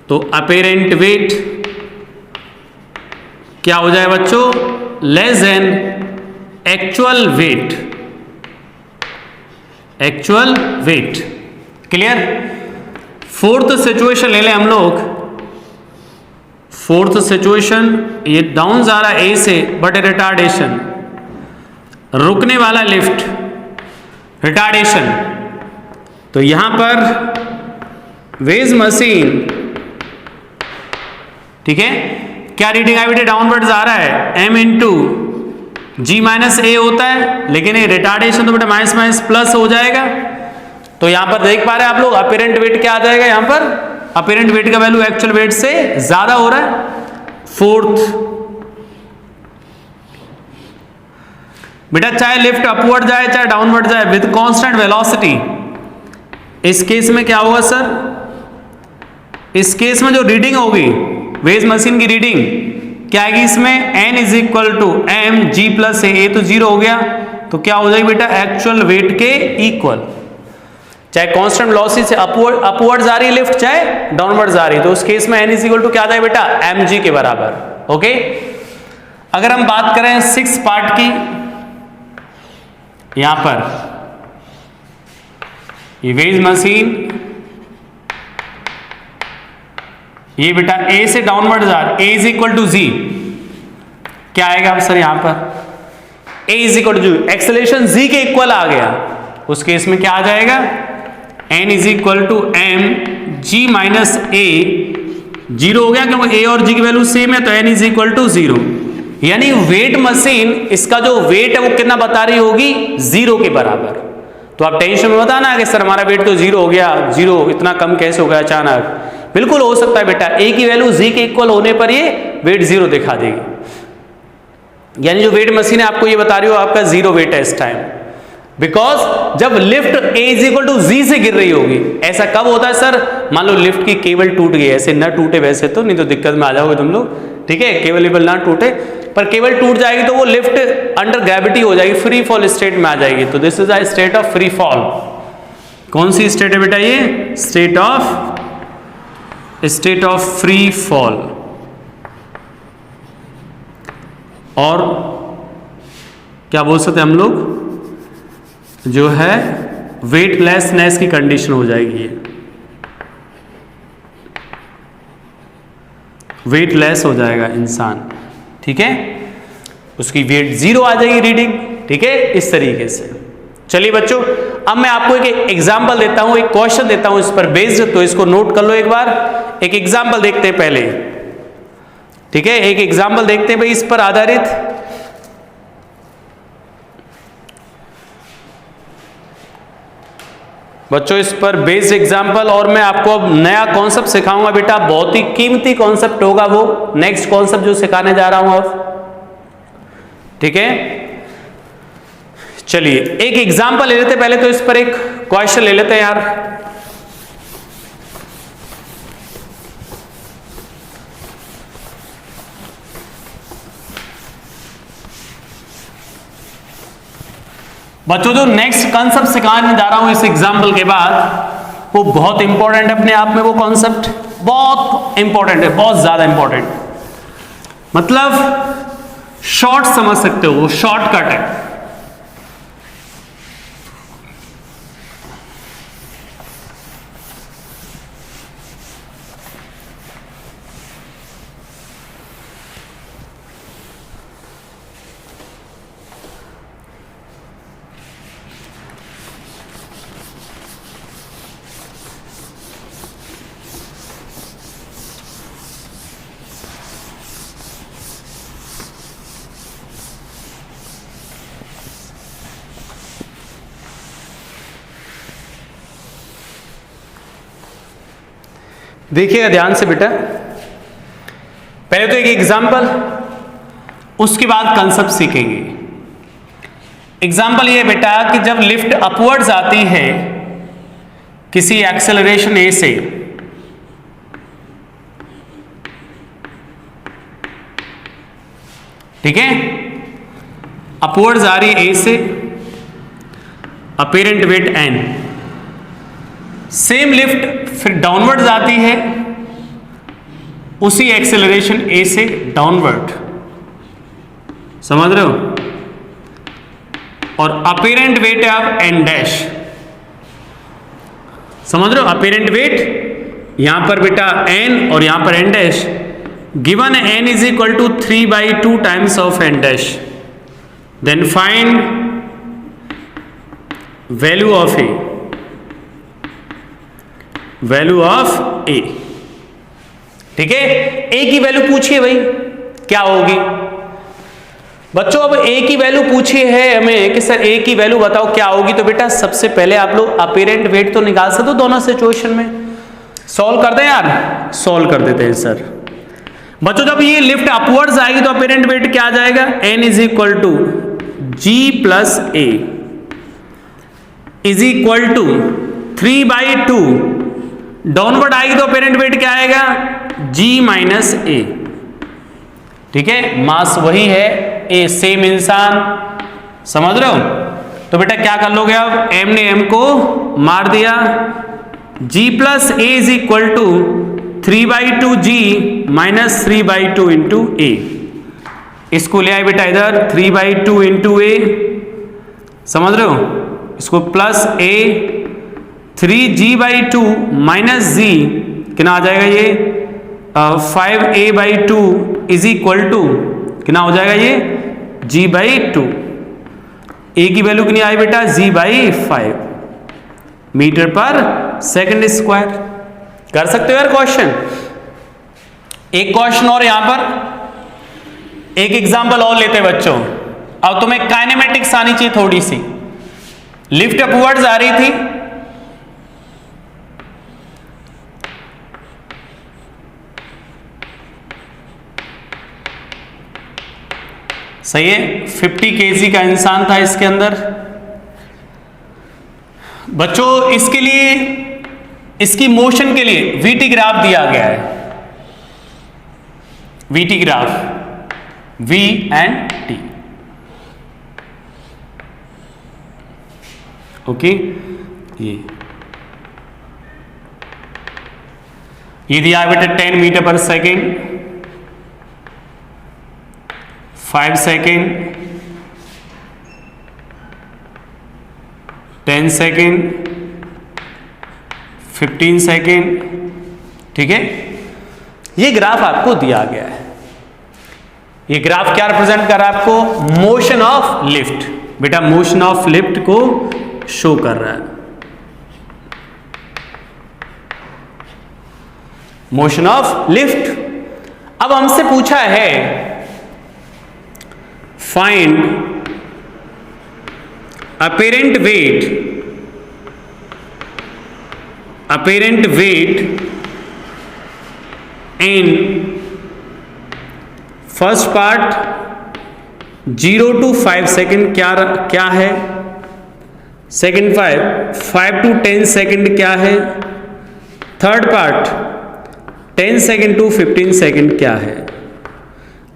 तो अपेरेंट वेट क्या हो जाए बच्चों, less than actual wait. Clear. Fourth situation ले लें हम लोग, फोर्थ सिचुएशन, ये डाउन जा रहा है ए से, बट रिटार्डेशन, रुकने वाला लिफ्ट, रिटार्डेशन। तो यहां पर वेज मशीन, ठीक है, क्या रीडिंग आई बेटे, डाउनवर्ड जा रहा है, एम इंटू जी माइनस ए होता है, लेकिन ये रिटार्डेशन तो बेटा माइनस माइनस प्लस हो जाएगा। तो यहां पर देख पा रहे हैं आप लोग, अपेरेंट वेट क्या आ जाएगा, यहां पर अपेरेंट वेट का वैल्यू एक्चुअल वेट से ज्यादा हो रहा है। फोर्थ बेटा, चाहे लिफ्ट अपवर्ड जाए चाहे डाउनवर्ड जाए, विद कांस्टेंट वेलोसिटी, इस केस में क्या होगा सर, इस केस में जो रीडिंग होगी वेज मशीन की रीडिंग क्या आएगी, इसमें n is equal to M G plus A, तो जीरो हो गया, तो क्या हो जाएगी बेटा, एक्चुअल वेट के इक्वल। चाहे कांस्टेंट वेलोसिटी से अपवर्ड जा रही है लिफ्ट, चाहे डाउनवर्ड जा रही है, तो उस केस में n इज इक्वल टू क्या आता है बेटा, mg के बराबर। ओके, अगर हम बात करें 6 पार्ट की, यहां पर ये वेज मशीन, ये बेटा A से डाउनवर्ड जा रहा है, A is equal to G, क्या आएगा सर यहां पर, A is equal to acceleration G के इक्वल आ गया, उस केस में क्या आ जाएगा, n is equal to M g minus a, zero हो गया क्योंकि a और g की वैल्यू सेम है, तो n is equal to zero. यानी वेट मशीन इसका जो वेट है वो कितना बता रही होगी, 0 के बराबर। तो आप टेंशन में बताना कि सर हमारा वेट तो 0 हो गया, 0 इतना कम कैसे हो गया अचानक, बिल्कुल हो सकता है बेटा, a की वैल्यू g के इक्वल होने पर ये वेट 0 दिखा देगी। यानी जो वेट मशीन है आपको ये बता रही हो आपका 0 वेट है इस टाइम, बिकॉज जब lift a is equal to G से गिर रही होगी। ऐसा कब होता है सर, मान लो लिफ्ट की केबल टूट गई, ऐसे न टूटे वैसे तो, नहीं तो दिक्कत में आ जाओगे तुम लोग, ठीक है, केबल ना टूटे, पर केबल टूट जाएगी तो वो लिफ्ट अंडर ग्रेविटी हो जाएगी, फ्री फॉल स्टेट में आ जाएगी। तो this is a state of free fall. कौन सी स्टेट है बेटा, ये स्टेट ऑफ फ्री फॉल। और क्या बोल सकते हैं हम लोग, जो है वेटलेसनेस की कंडीशन हो जाएगी, ये वेटलेस हो जाएगा इंसान, ठीक है, उसकी वेट 0 आ जाएगी रीडिंग, ठीक है, इस तरीके से। चलिए बच्चों, अब मैं आपको एक एग्जांपल देता हूं, एक क्वेश्चन देता हूं इस पर बेस्ड, तो इसको नोट कर लो एक बार। एक एग्जांपल देखते हैं पहले, ठीक है, एक एग्जांपल देखते हैं भाई इस पर आधारित। बच्चों इस पर बेस्ड एग्जांपल, और मैं आपको अब नया कॉन्सेप्ट सिखाऊंगा बेटा, बहुत ही कीमती कॉन्सेप्ट होगा वो नेक्स्ट कॉन्सेप्ट जो सिखाने जा रहा हूं अब, ठीक है। चलिए एक एग्जांपल ले लेते हैं पहले, तो इस पर एक क्वेश्चन ले लेते हैं यार। बच्चों जो नेक्स्ट कंसेप्ट सिखाने जा रहा हूं इस एग्जांपल के बाद, वो बहुत इंपॉर्टेंट है अपने आप में, वो कॉन्सेप्ट बहुत इंपॉर्टेंट है, बहुत ज्यादा इंपॉर्टेंट, मतलब शॉर्ट समझ सकते हो, वो शॉर्टकट है। देखिएगा ध्यान से बेटा, पहले तो एक एग्जांपल, उसके बाद कंसेप्ट सीखेंगे। एग्जांपल ये बेटा कि जब लिफ्ट अपवर्ड्स आती है किसी एक्सेलरेशन ए से, ठीक है, अपवर्ड्स आ रही है ए से, apparent weight n, same lift फिर डाउनवर्ड जाती है उसी एक्सेलरेशन ए से डाउनवर्ड, समझ रहे हो, और अपीरेंट वेट है अब n डैश, समझ रहे हो, अपीरेंट वेट यहां पर बेटा n और यहां पर n dash, given n is equal to 3/2 times of n dash, then find value of A, value of A, ठीक है। ए की वैल्यू पूछिए भाई क्या होगी बच्चों, अब ए की वैल्यू पूछी है हमें कि सर ए की वैल्यू बताओ क्या होगी, तो बेटा सबसे पहले आप लोग अपीरेंट वेट तो निकाल सकते हो दोनों सिचुएशन में, सॉल्व कर दें यार, सॉल्व कर देते हैं सर। बच्चों जब ये लिफ्ट अपवर्ड्स आएगी तो अपीरेंट वेट क्या आ जाएगा, n is equal to g plus A is equal to 3/2, downward आएगी तो अपीरेंट वेट क्या आएगा, g माइनस ए, ठीक है, मास वही है, ए सेम इंसान, समझ रहे हो, तो बेटा क्या कर लोगे अब, m ने m को मार दिया, g plus A is equal to 3/2g minus 3/2 into A. इसको ले आए बेटा इधर 3/2 इंटू ए, समझ रहे हो, इसको प्लस ए 3g/2 माइनस जी कितना आ जाएगा ये 5a/2 इज इक्वल टू कितना हो जाएगा ये g/2। ए की वैल्यू कितनी आई बेटा g/5 मीटर पर सेकंड स्क्वायर। कर सकते हो यार क्वेश्चन। एक क्वेश्चन और यहां पर, एक एग्जांपल और लेते हैं बच्चों। अब तुम्हें काइनेमेटिक्स आनी चाहिए थोड़ी सी। लिफ्ट अपवर्ड्स आ रही थी, सही है, 50 kg का इंसान था इसके अंदर। बच्चों इसके लिए, इसकी मोशन के लिए वीटी ग्राफ दिया गया है, VT graph V and T, okay. ये दिया है बेटा 10 metre per second, 5 second, 10 second, 15 second, ठीक है। ये ग्राफ आपको दिया गया है। ये ग्राफ क्या रिप्रेजेंट कर रहा है आपको, मोशन ऑफ लिफ्ट, बेटा मोशन ऑफ लिफ्ट को शो कर रहा है, मोशन ऑफ लिफ्ट। अब हमसे पूछा है find apparent weight in first part 0 to 5 second क्या है, सेकेंड 5 to 10 सेकेंड क्या है, third part 10 second to 15 second क्या है।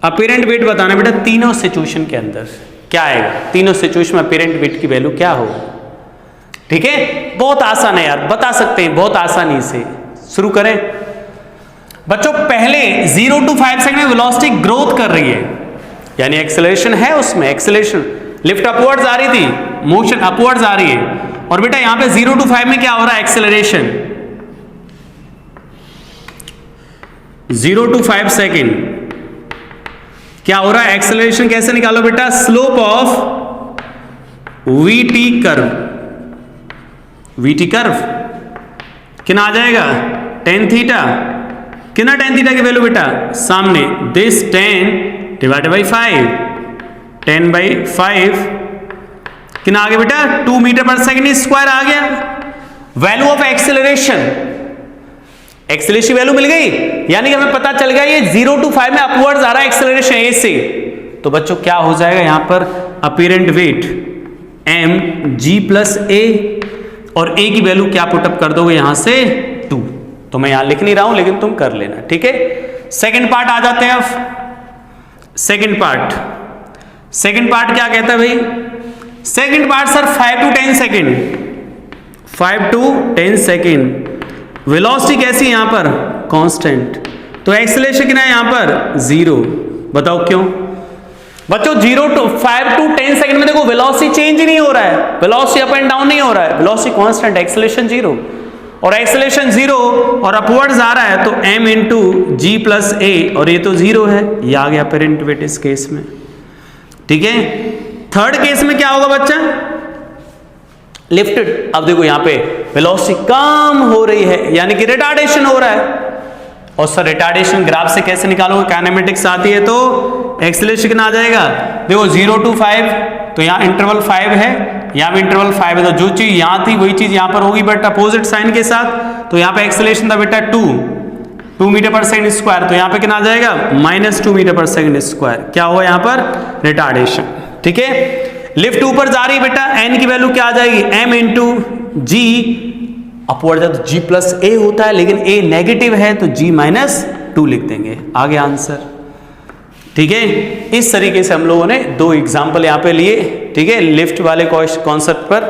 अपीरेंट वेट बताना बेटा तीनों सिचुएशन के अंदर क्या आएगा, तीनों सिचुएशन में अपीरेंट वेट की वैल्यू क्या होगी, ठीक है। बहुत आसान है यार, बता सकते हैं बहुत आसानी से। शुरू करें बच्चों। पहले 0 to 5 सेकंड में वेलोसिटी ग्रोथ कर रही है, यानी एक्सेलरेशन है उसमें, एक्सेलरेशन लिफ्ट अपवर्ड्स आ रही थी, मोशन अपवर्ड्स आ रही है। और बेटा यहां पे 0 to 5 में क्या हो रहा है, एक्सेलरेशन। 0 to 5 सेकेंड क्या हो रहा है, एक्सेलरेशन कैसे निकालो बेटा, slope of VT curve, VT curve कितना आ जाएगा, tan थीटा, कितना tan थीटा की वैल्यू बेटा सामने, दिस 10 डिवाइडेड बाई 5, 10/5 कितना आ गया बेटा 2 मीटर पर सेकेंड स्क्वायर आ गया। Value of acceleration, acceleration value मिल गई, यानी कि हमें पता चल गया ये 0 to 5 में अपवर्ड्स आ रहा है एक्सेलरेशन ए से। तो बच्चों क्या हो जाएगा यहां पर, अपीरेंट वेट mg प्लस ए, और ए की वैल्यू क्या पुटअप कर दोगे यहां से 2। तो मैं यहां लिख नहीं रहा हूं लेकिन तुम कर लेना, ठीक है। सेकंड पार्ट आ जाते हैं अब। सेकंड पार्ट क्या कहता है भाई, second part sir 5 to 10 second, 5 to 10 second. Velocity कैसी है यहां पर, कांस्टेंट। तो एक्सेलरेशन कितना है यहां पर 0, बताओ क्यों बच्चों। 5 to 10 सेकंड में देखो वेलोसिटी चेंज ही नहीं हो रहा है, वेलोसिटी अप एंड डाउन नहीं हो रहा है, वेलोसिटी कांस्टेंट, एक्सेलरेशन 0, और एक्सेलरेशन 0 और अपवर्ड्स आ रहा है तो m इंटू जी प्लस ए, और ये तो 0 है, ये आ गया अपीरेंट वेट इस केस में, ठीक है। थर्ड केस में क्या होगा बच्चा, लिफ्टेड। अब देखो यहां पे वेलोसिटी कम हो रही है, यानी कि रिटार्डेशन हो रहा है। और सर रिटार्डेशन ग्राफ से कैसे निकालोगे, काइनेमेटिक्स आती है तो एक्सेलरेशन कितना आ जाएगा, देखो 0 to 5, तो यहाँ इंटरवल 5 है, यहाँ भी इंटरवल 5 है, तो जो चीज यहाँ थी वही चीज यहाँ पर होगी बट अपोजिट साइन के साथ। तो यहाँ पे एक्सेलरेशन था बेटा 2 मीटर पर सेकेंड स्क्वायर, तो यहाँ पे कितना आ जाएगा -2 मीटर पर सेकेंड स्क्वायर। क्या हुआ यहाँ पर, रिटार्डेशन, ठीक है। लिफ्ट ऊपर जा रही है बेटा, n की वैल्यू क्या आ जाएगी, m इंटू जी, अपवर्ड जाए तो g प्लस ए होता है, लेकिन a नेगेटिव है तो g -2 लिख देंगे, आगे आंसर। ठीक है, इस तरीके से हम लोगों ने 2 एग्जाम्पल यहाँ पे लिए, ठीक है, लिफ्ट वाले कॉन्सेप्ट पर।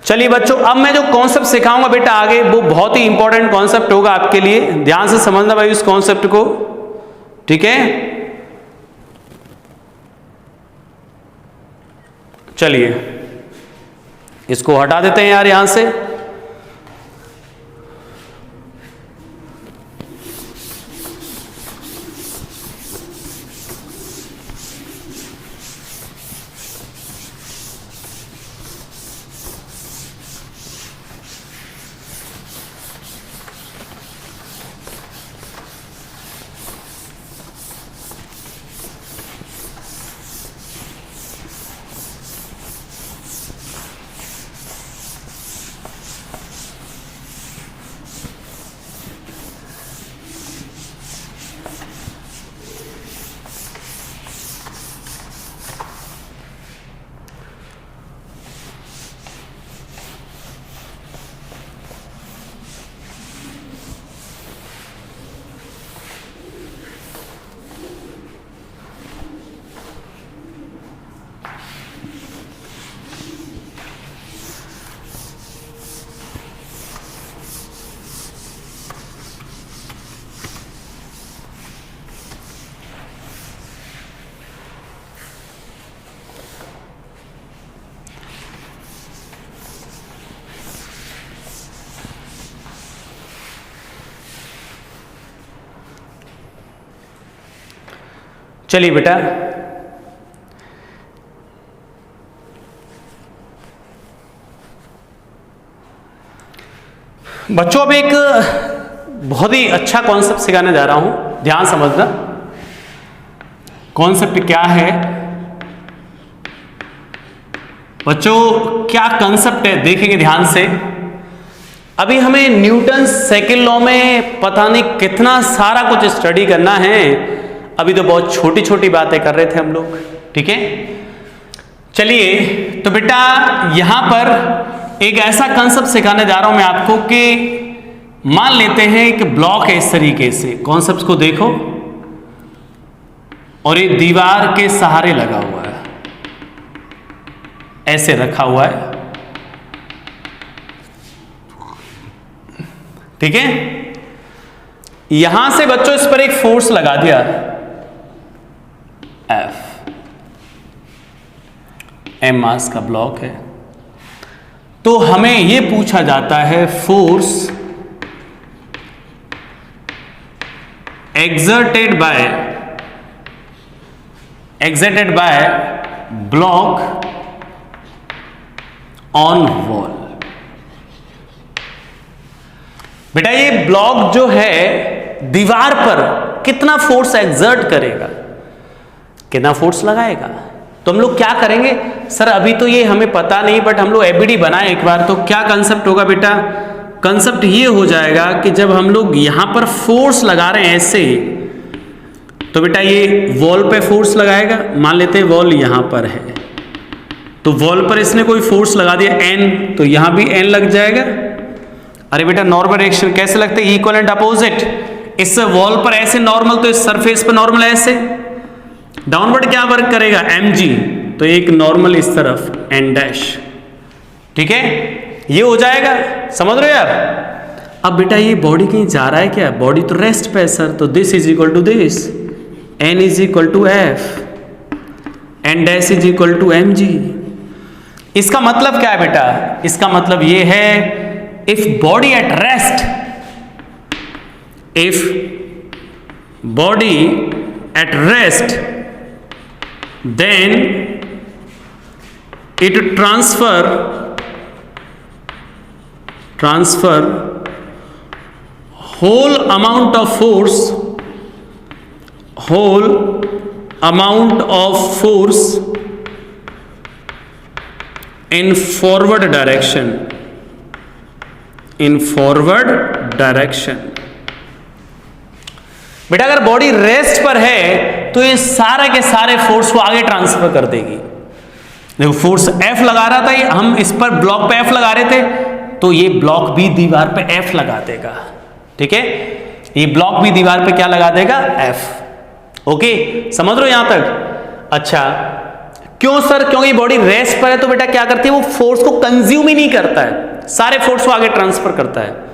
चलिए बच्चों, अब मैं जो कॉन्सेप्ट सिखाऊंगा बेटा आगे, वो बहुत ही इंपॉर्टेंट कॉन्सेप्ट होगा आपके लिए, ध्यान से समझना भाई उस कॉन्सेप्ट को, ठीक है। चलिए इसको हटा देते हैं यार यहां से। चलिए बेटा, बच्चों अब एक बहुत ही अच्छा कॉन्सेप्ट सिखाने जा रहा हूं, ध्यान समझना। कॉन्सेप्ट क्या है बच्चों, क्या कॉन्सेप्ट है देखेंगे ध्यान से। अभी हमें न्यूटन सेकंड लॉ में पता नहीं कितना सारा कुछ स्टडी करना है, अभी तो बहुत छोटी छोटी बातें कर रहे थे हम लोग, ठीक है। चलिए तो बेटा यहां पर एक ऐसा कंसेप्ट सिखाने जा रहा हूं मैं आपको कि मान लेते हैं एक ब्लॉक है इस तरीके से, कॉन्सेप्ट को देखो, और एक दीवार के सहारे लगा हुआ है, ऐसे रखा हुआ है, ठीक है। यहां से बच्चों इस पर एक फोर्स लगा दिया F, M मास का ब्लॉक है, तो हमें यह पूछा जाता है force exerted by block on wall। बेटा ये ब्लॉक जो है दीवार पर कितना फोर्स एक्सर्ट करेगा, कितना फोर्स लगाएगा। तो हम लोग क्या करेंगे सर, अभी तो ये हमें पता नहीं, बट हम लोग एबीडी बनाए एक बार, तो क्या कंसेप्ट होगा बेटा, कंसेप्ट ये हो जाएगा कि जब हम लोग यहां पर फोर्स लगा रहे हैं ऐसे, तो बेटा ये वॉल पे फोर्स लगाएगा, मान लेते हैं वॉल यहां पर है, तो वॉल पर इसने कोई फोर्स लगा दिया N, तो यहां भी N लग जाएगा। अरे बेटा नॉर्मल रिएक्शन कैसे लगते हैं, इक्वल एंड अपोजिट, इस वॉल पर ऐसे नॉर्मल, तो इस सरफेस पर नॉर्मल ऐसे, डाउनवर्ड क्या वर्क करेगा mg, तो एक नॉर्मल इस तरफ n डैश, ठीक है, ये हो जाएगा, समझ रहे हो यार। अब बेटा ये बॉडी कहीं जा रहा है क्या, बॉडी तो रेस्ट पे है सर, तो this is equal to this, n is equal to f, n dash is equal to mg। इसका मतलब क्या है बेटा, इसका मतलब ये है if body at rest, if body at rest, then it transfer whole amount of force in forward direction, बेटा अगर बॉडी रेस्ट पर है तो ये सारे के सारे फोर्स को आगे ट्रांसफर कर देगी। देखो फोर्स F लगा रहा था, हम इस पर ब्लॉक पे F लगा रहे थे, तो ये ब्लॉक भी दीवार पे F लगा देगा, ठीक है, ये ब्लॉक भी दीवार पे क्या लगा देगा F। ओके, समझ रहे हो यहां तक? अच्छा, क्यों सर? क्योंकि बॉडी रेस्ट पर है तो बेटा क्या करती है, वो फोर्स को कंज्यूम ही नहीं करता है, सारे फोर्स को आगे ट्रांसफर करता है।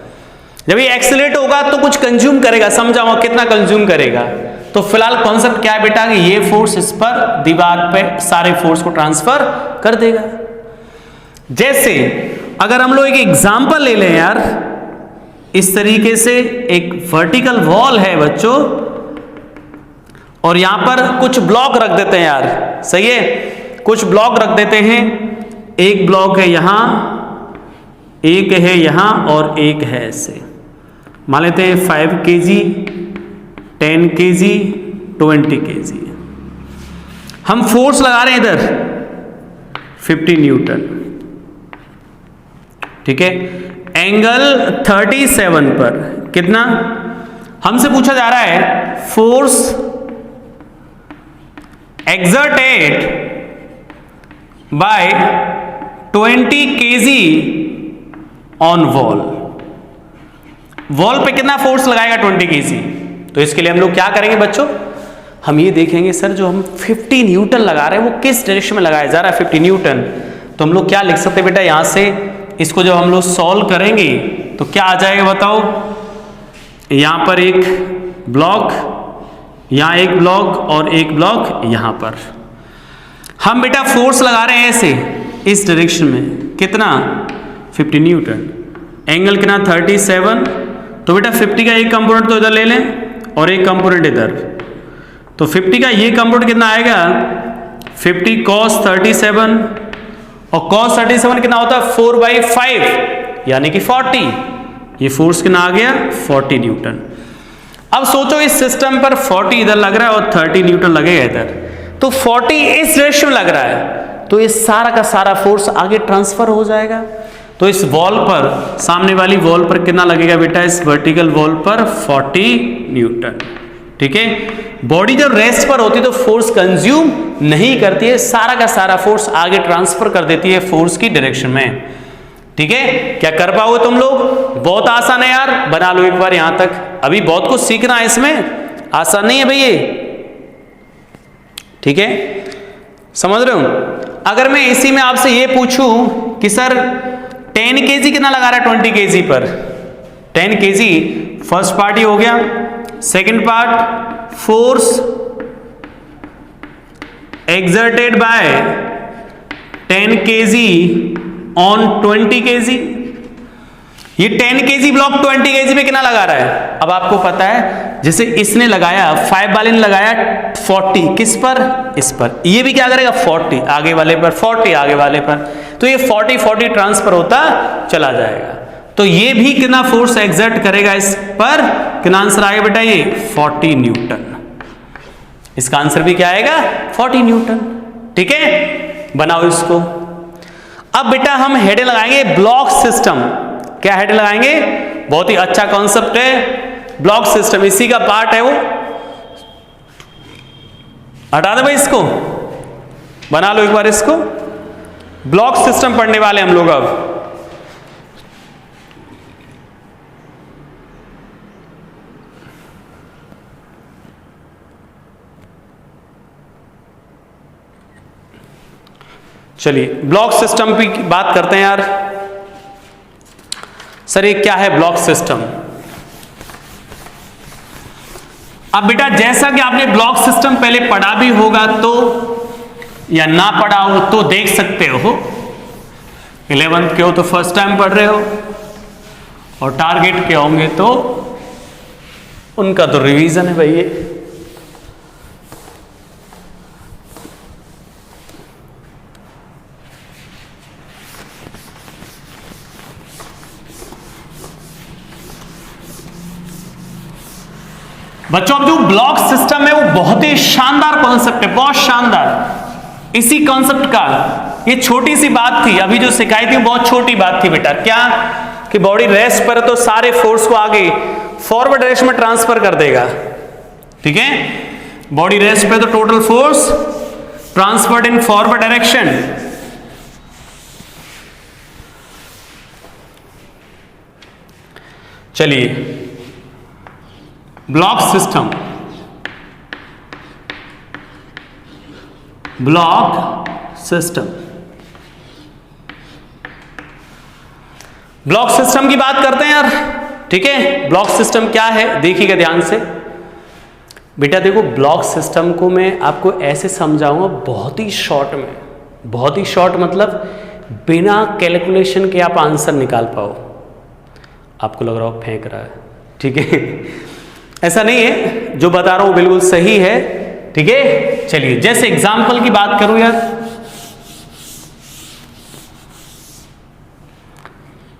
जब ये एक्सीलरेट होगा तो कुछ कंज्यूम करेगा, समझाओ कितना कंज्यूम करेगा। तो फिलहाल कॉन्सेप्ट क्या है बेटा कि ये फोर्स इस पर दीवार पे सारे फोर्स को ट्रांसफर कर देगा। जैसे अगर हम लोग एक एग्जांपल ले लें यार, इस तरीके से एक वर्टिकल वॉल है बच्चों, और यहां पर कुछ ब्लॉक रख देते हैं यार, सही है, कुछ ब्लॉक रख देते हैं। एक ब्लॉक है यहां, एक है यहां और एक है ऐसे, मान लेते हैं 5 kg, 10 kg, 20 kg। हम फोर्स लगा रहे हैं इधर 50 न्यूटन, ठीक है, एंगल 37 पर। कितना? हमसे पूछा जा रहा है force exerted by 20 kg on wall। Wall पे कितना फोर्स लगाएगा 20 kg? तो इसके लिए हम लोग क्या करेंगे बच्चों, हम ये देखेंगे सर जो हम 50 न्यूटन लगा रहे हैं वो किस डायरेक्शन में लगाया जा रहा है 50 न्यूटन। तो हम लोग क्या लिख सकते हैं बेटा, यहां से इसको जब हम लोग सॉल्व करेंगे तो क्या आ जाएगा बताओ, यहां पर एक ब्लॉक, यहां एक ब्लॉक और एक ब्लॉक यहां पर। हम बेटा फोर्स लगा रहे हैं ऐसे इस डायरेक्शन में, कितना 50 न्यूटन, एंगल कितना 37। तो बेटा 50 का एक कंपोनेंट तो इधर ले लें और एक कंपोनेंट इधर, तो 50 का ये कंपोनेंट कितना आएगा 50 cos 37, और cos 37 कितना होता है 4/5 यानी कि 40। ये फोर्स कितना आ गया 40 न्यूटन। अब सोचो इस सिस्टम पर 40 इधर लग रहा है और 30 न्यूटन लगेगा इधर, तो 40 इस रेशियो में लग रहा है, तो ये सारा का सारा फोर्स आगे ट्रांसफर हो जाएगा। तो इस वॉल पर, सामने वाली वॉल पर कितना लगेगा बेटा, इस वर्टिकल वॉल पर 40 न्यूटन, ठीक है। बॉडी जब रेस्ट पर होती है तो फोर्स कंज्यूम नहीं करती है, सारा का सारा फोर्स आगे ट्रांसफर कर देती है फोर्स की डायरेक्शन में, ठीक है। क्या कर पाओगे तुम लोग? बहुत आसान है यार, बना लो एक बार यहां तक, अभी बहुत कुछ सीखना है इसमें, आसान नहीं है भैया, ठीक है, समझ रहे हो। अगर मैं इसी में आपसे ये पूछूं कि सर 10 kg कितना लगा रहा है 20 kg पर, 10 kg फर्स्ट पार्ट ही हो गया, second part force exerted by 10 kg on 20 kg। ये 10 kg ब्लॉक 20 kg में कितना लगा रहा है? अब आपको पता है जैसे इसने लगाया 5 वाले ने लगाया 40 किस पर, इस पर, ये भी क्या करेगा 40 आगे वाले पर, 40 आगे वाले पर, तो ये 40 ट्रांसफर होता चला जाएगा। तो ये भी कितना फोर्स एक्सर्ट करेगा इस पर, कितना आंसर आएगा बेटा ये 40 न्यूटन। इसका आंसर भी क्या आएगा 40 न्यूटन, ठीक है। बनाओ इसको। अब बेटा हम हेडिंग लगाएंगे ब्लॉक सिस्टम। क्या हेडिंग लगाएंगे? बहुत ही अच्छा कॉन्सेप्ट है ब्लॉक सिस्टम, इसी का पार्ट है वो। हटा दे भाई इसको, बना लो एक बार इसको। ब्लॉक सिस्टम पढ़ने वाले हम लोग अब। चलिए ब्लॉक सिस्टम की बात करते हैं यार। सर ये क्या है ब्लॉक सिस्टम? अब बेटा जैसा कि आपने ब्लॉक सिस्टम पहले पढ़ा भी होगा तो, या ना पढ़ा हो तो देख सकते हो, 11th के हो तो फर्स्ट टाइम पढ़ रहे हो, और टारगेट के होंगे तो उनका तो रिवीजन है भाई। बच्चों अब जो ब्लॉक सिस्टम है वो बहुत ही शानदार कॉन्सेप्ट है, बहुत शानदार। इसी कॉन्सेप्ट का ये छोटी सी बात थी, अभी जो सिखाई थी वो बहुत छोटी बात थी बेटा। क्या कि बॉडी रेस्ट पर तो सारे फोर्स को आगे फॉरवर्ड डायरेक्शन में ट्रांसफर कर देगा, ठीक है। बॉडी रेस्ट पे तो total force transferred in forward direction. चलिए block system, block system. Block system की बात करते हैं यार, ठीक है। ब्लॉक सिस्टम क्या है देखिएगा ध्यान से बेटा। देखो ब्लॉक सिस्टम को मैं आपको ऐसे समझाऊंगा बहुत ही शॉर्ट में, बहुत ही शॉर्ट मतलब बिना कैलकुलेशन के आप आंसर निकाल पाओ। आपको लग रहा हो फेंक रहा है, ठीक है, ऐसा नहीं है, जो बता रहा हूं बिल्कुल सही है, ठीक है। चलिए जैसे एग्जांपल की बात करूं यार,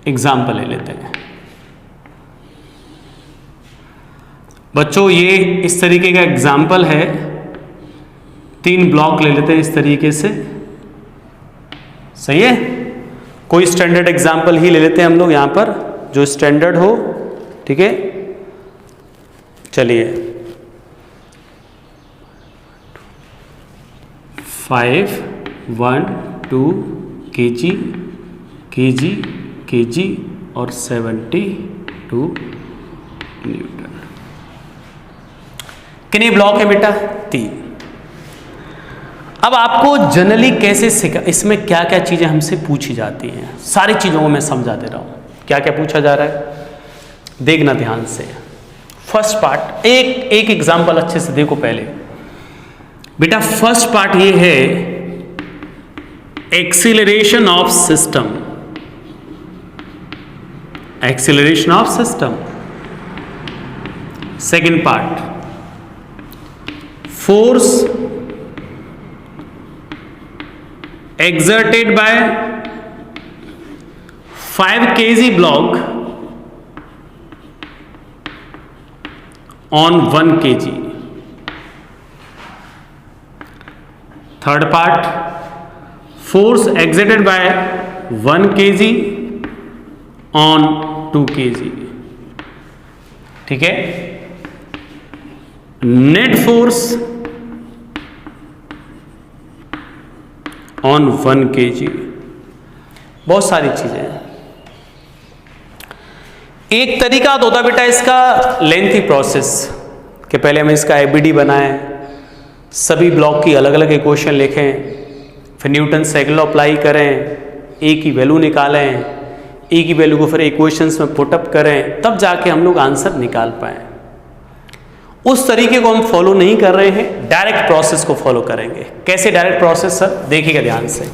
एग्जांपल ले लेते हैं बच्चों। ये इस तरीके का एग्जाम्पल है, 3 ब्लॉक ले लेते हैं इस तरीके से, सही है। कोई स्टैंडर्ड एग्जाम्पल ही ले लेते हैं हम लोग यहां पर, जो स्टैंडर्ड हो, ठीक है। चलिए 5, 1, 2 kg, kg, kg और 72 न्यूटन। कितने ब्लॉक है बेटा? 3। अब आपको जनरली कैसे सिखा, इसमें क्या क्या चीजें हमसे पूछी जाती हैं, सारी चीजों को मैं समझा दे रहा हूं। क्या क्या पूछा जा रहा है देखना ध्यान से। फर्स्ट पार्ट, एक एग्जांपल अच्छे से देखो पहले बेटा। फर्स्ट पार्ट ये है acceleration of system, acceleration of system. Second part force exerted by 5 kg block on 1 kg. Third part, force exerted by 1 kg on 2 kg. ठीक है। Net force on 1 kg। बहुत सारी चीजें हैं। एक तरीका तो होता बेटा इसका लेंथी प्रोसेस कि पहले हम इसका एबीडी बनाएं, सभी ब्लॉक की अलग अलग इक्वेशन लिखें, फिर न्यूटन सेकंड लॉ अप्लाई करें, ए की वैल्यू निकालें, ए की वैल्यू को फिर इक्वेशंस में पुटअप करें, तब जाके हम लोग आंसर निकाल पाएं। उस तरीके को हम फॉलो नहीं कर रहे हैं, डायरेक्ट प्रोसेस को फॉलो करेंगे। कैसे डायरेक्ट प्रोसेस सर? देखिएगा ध्यान से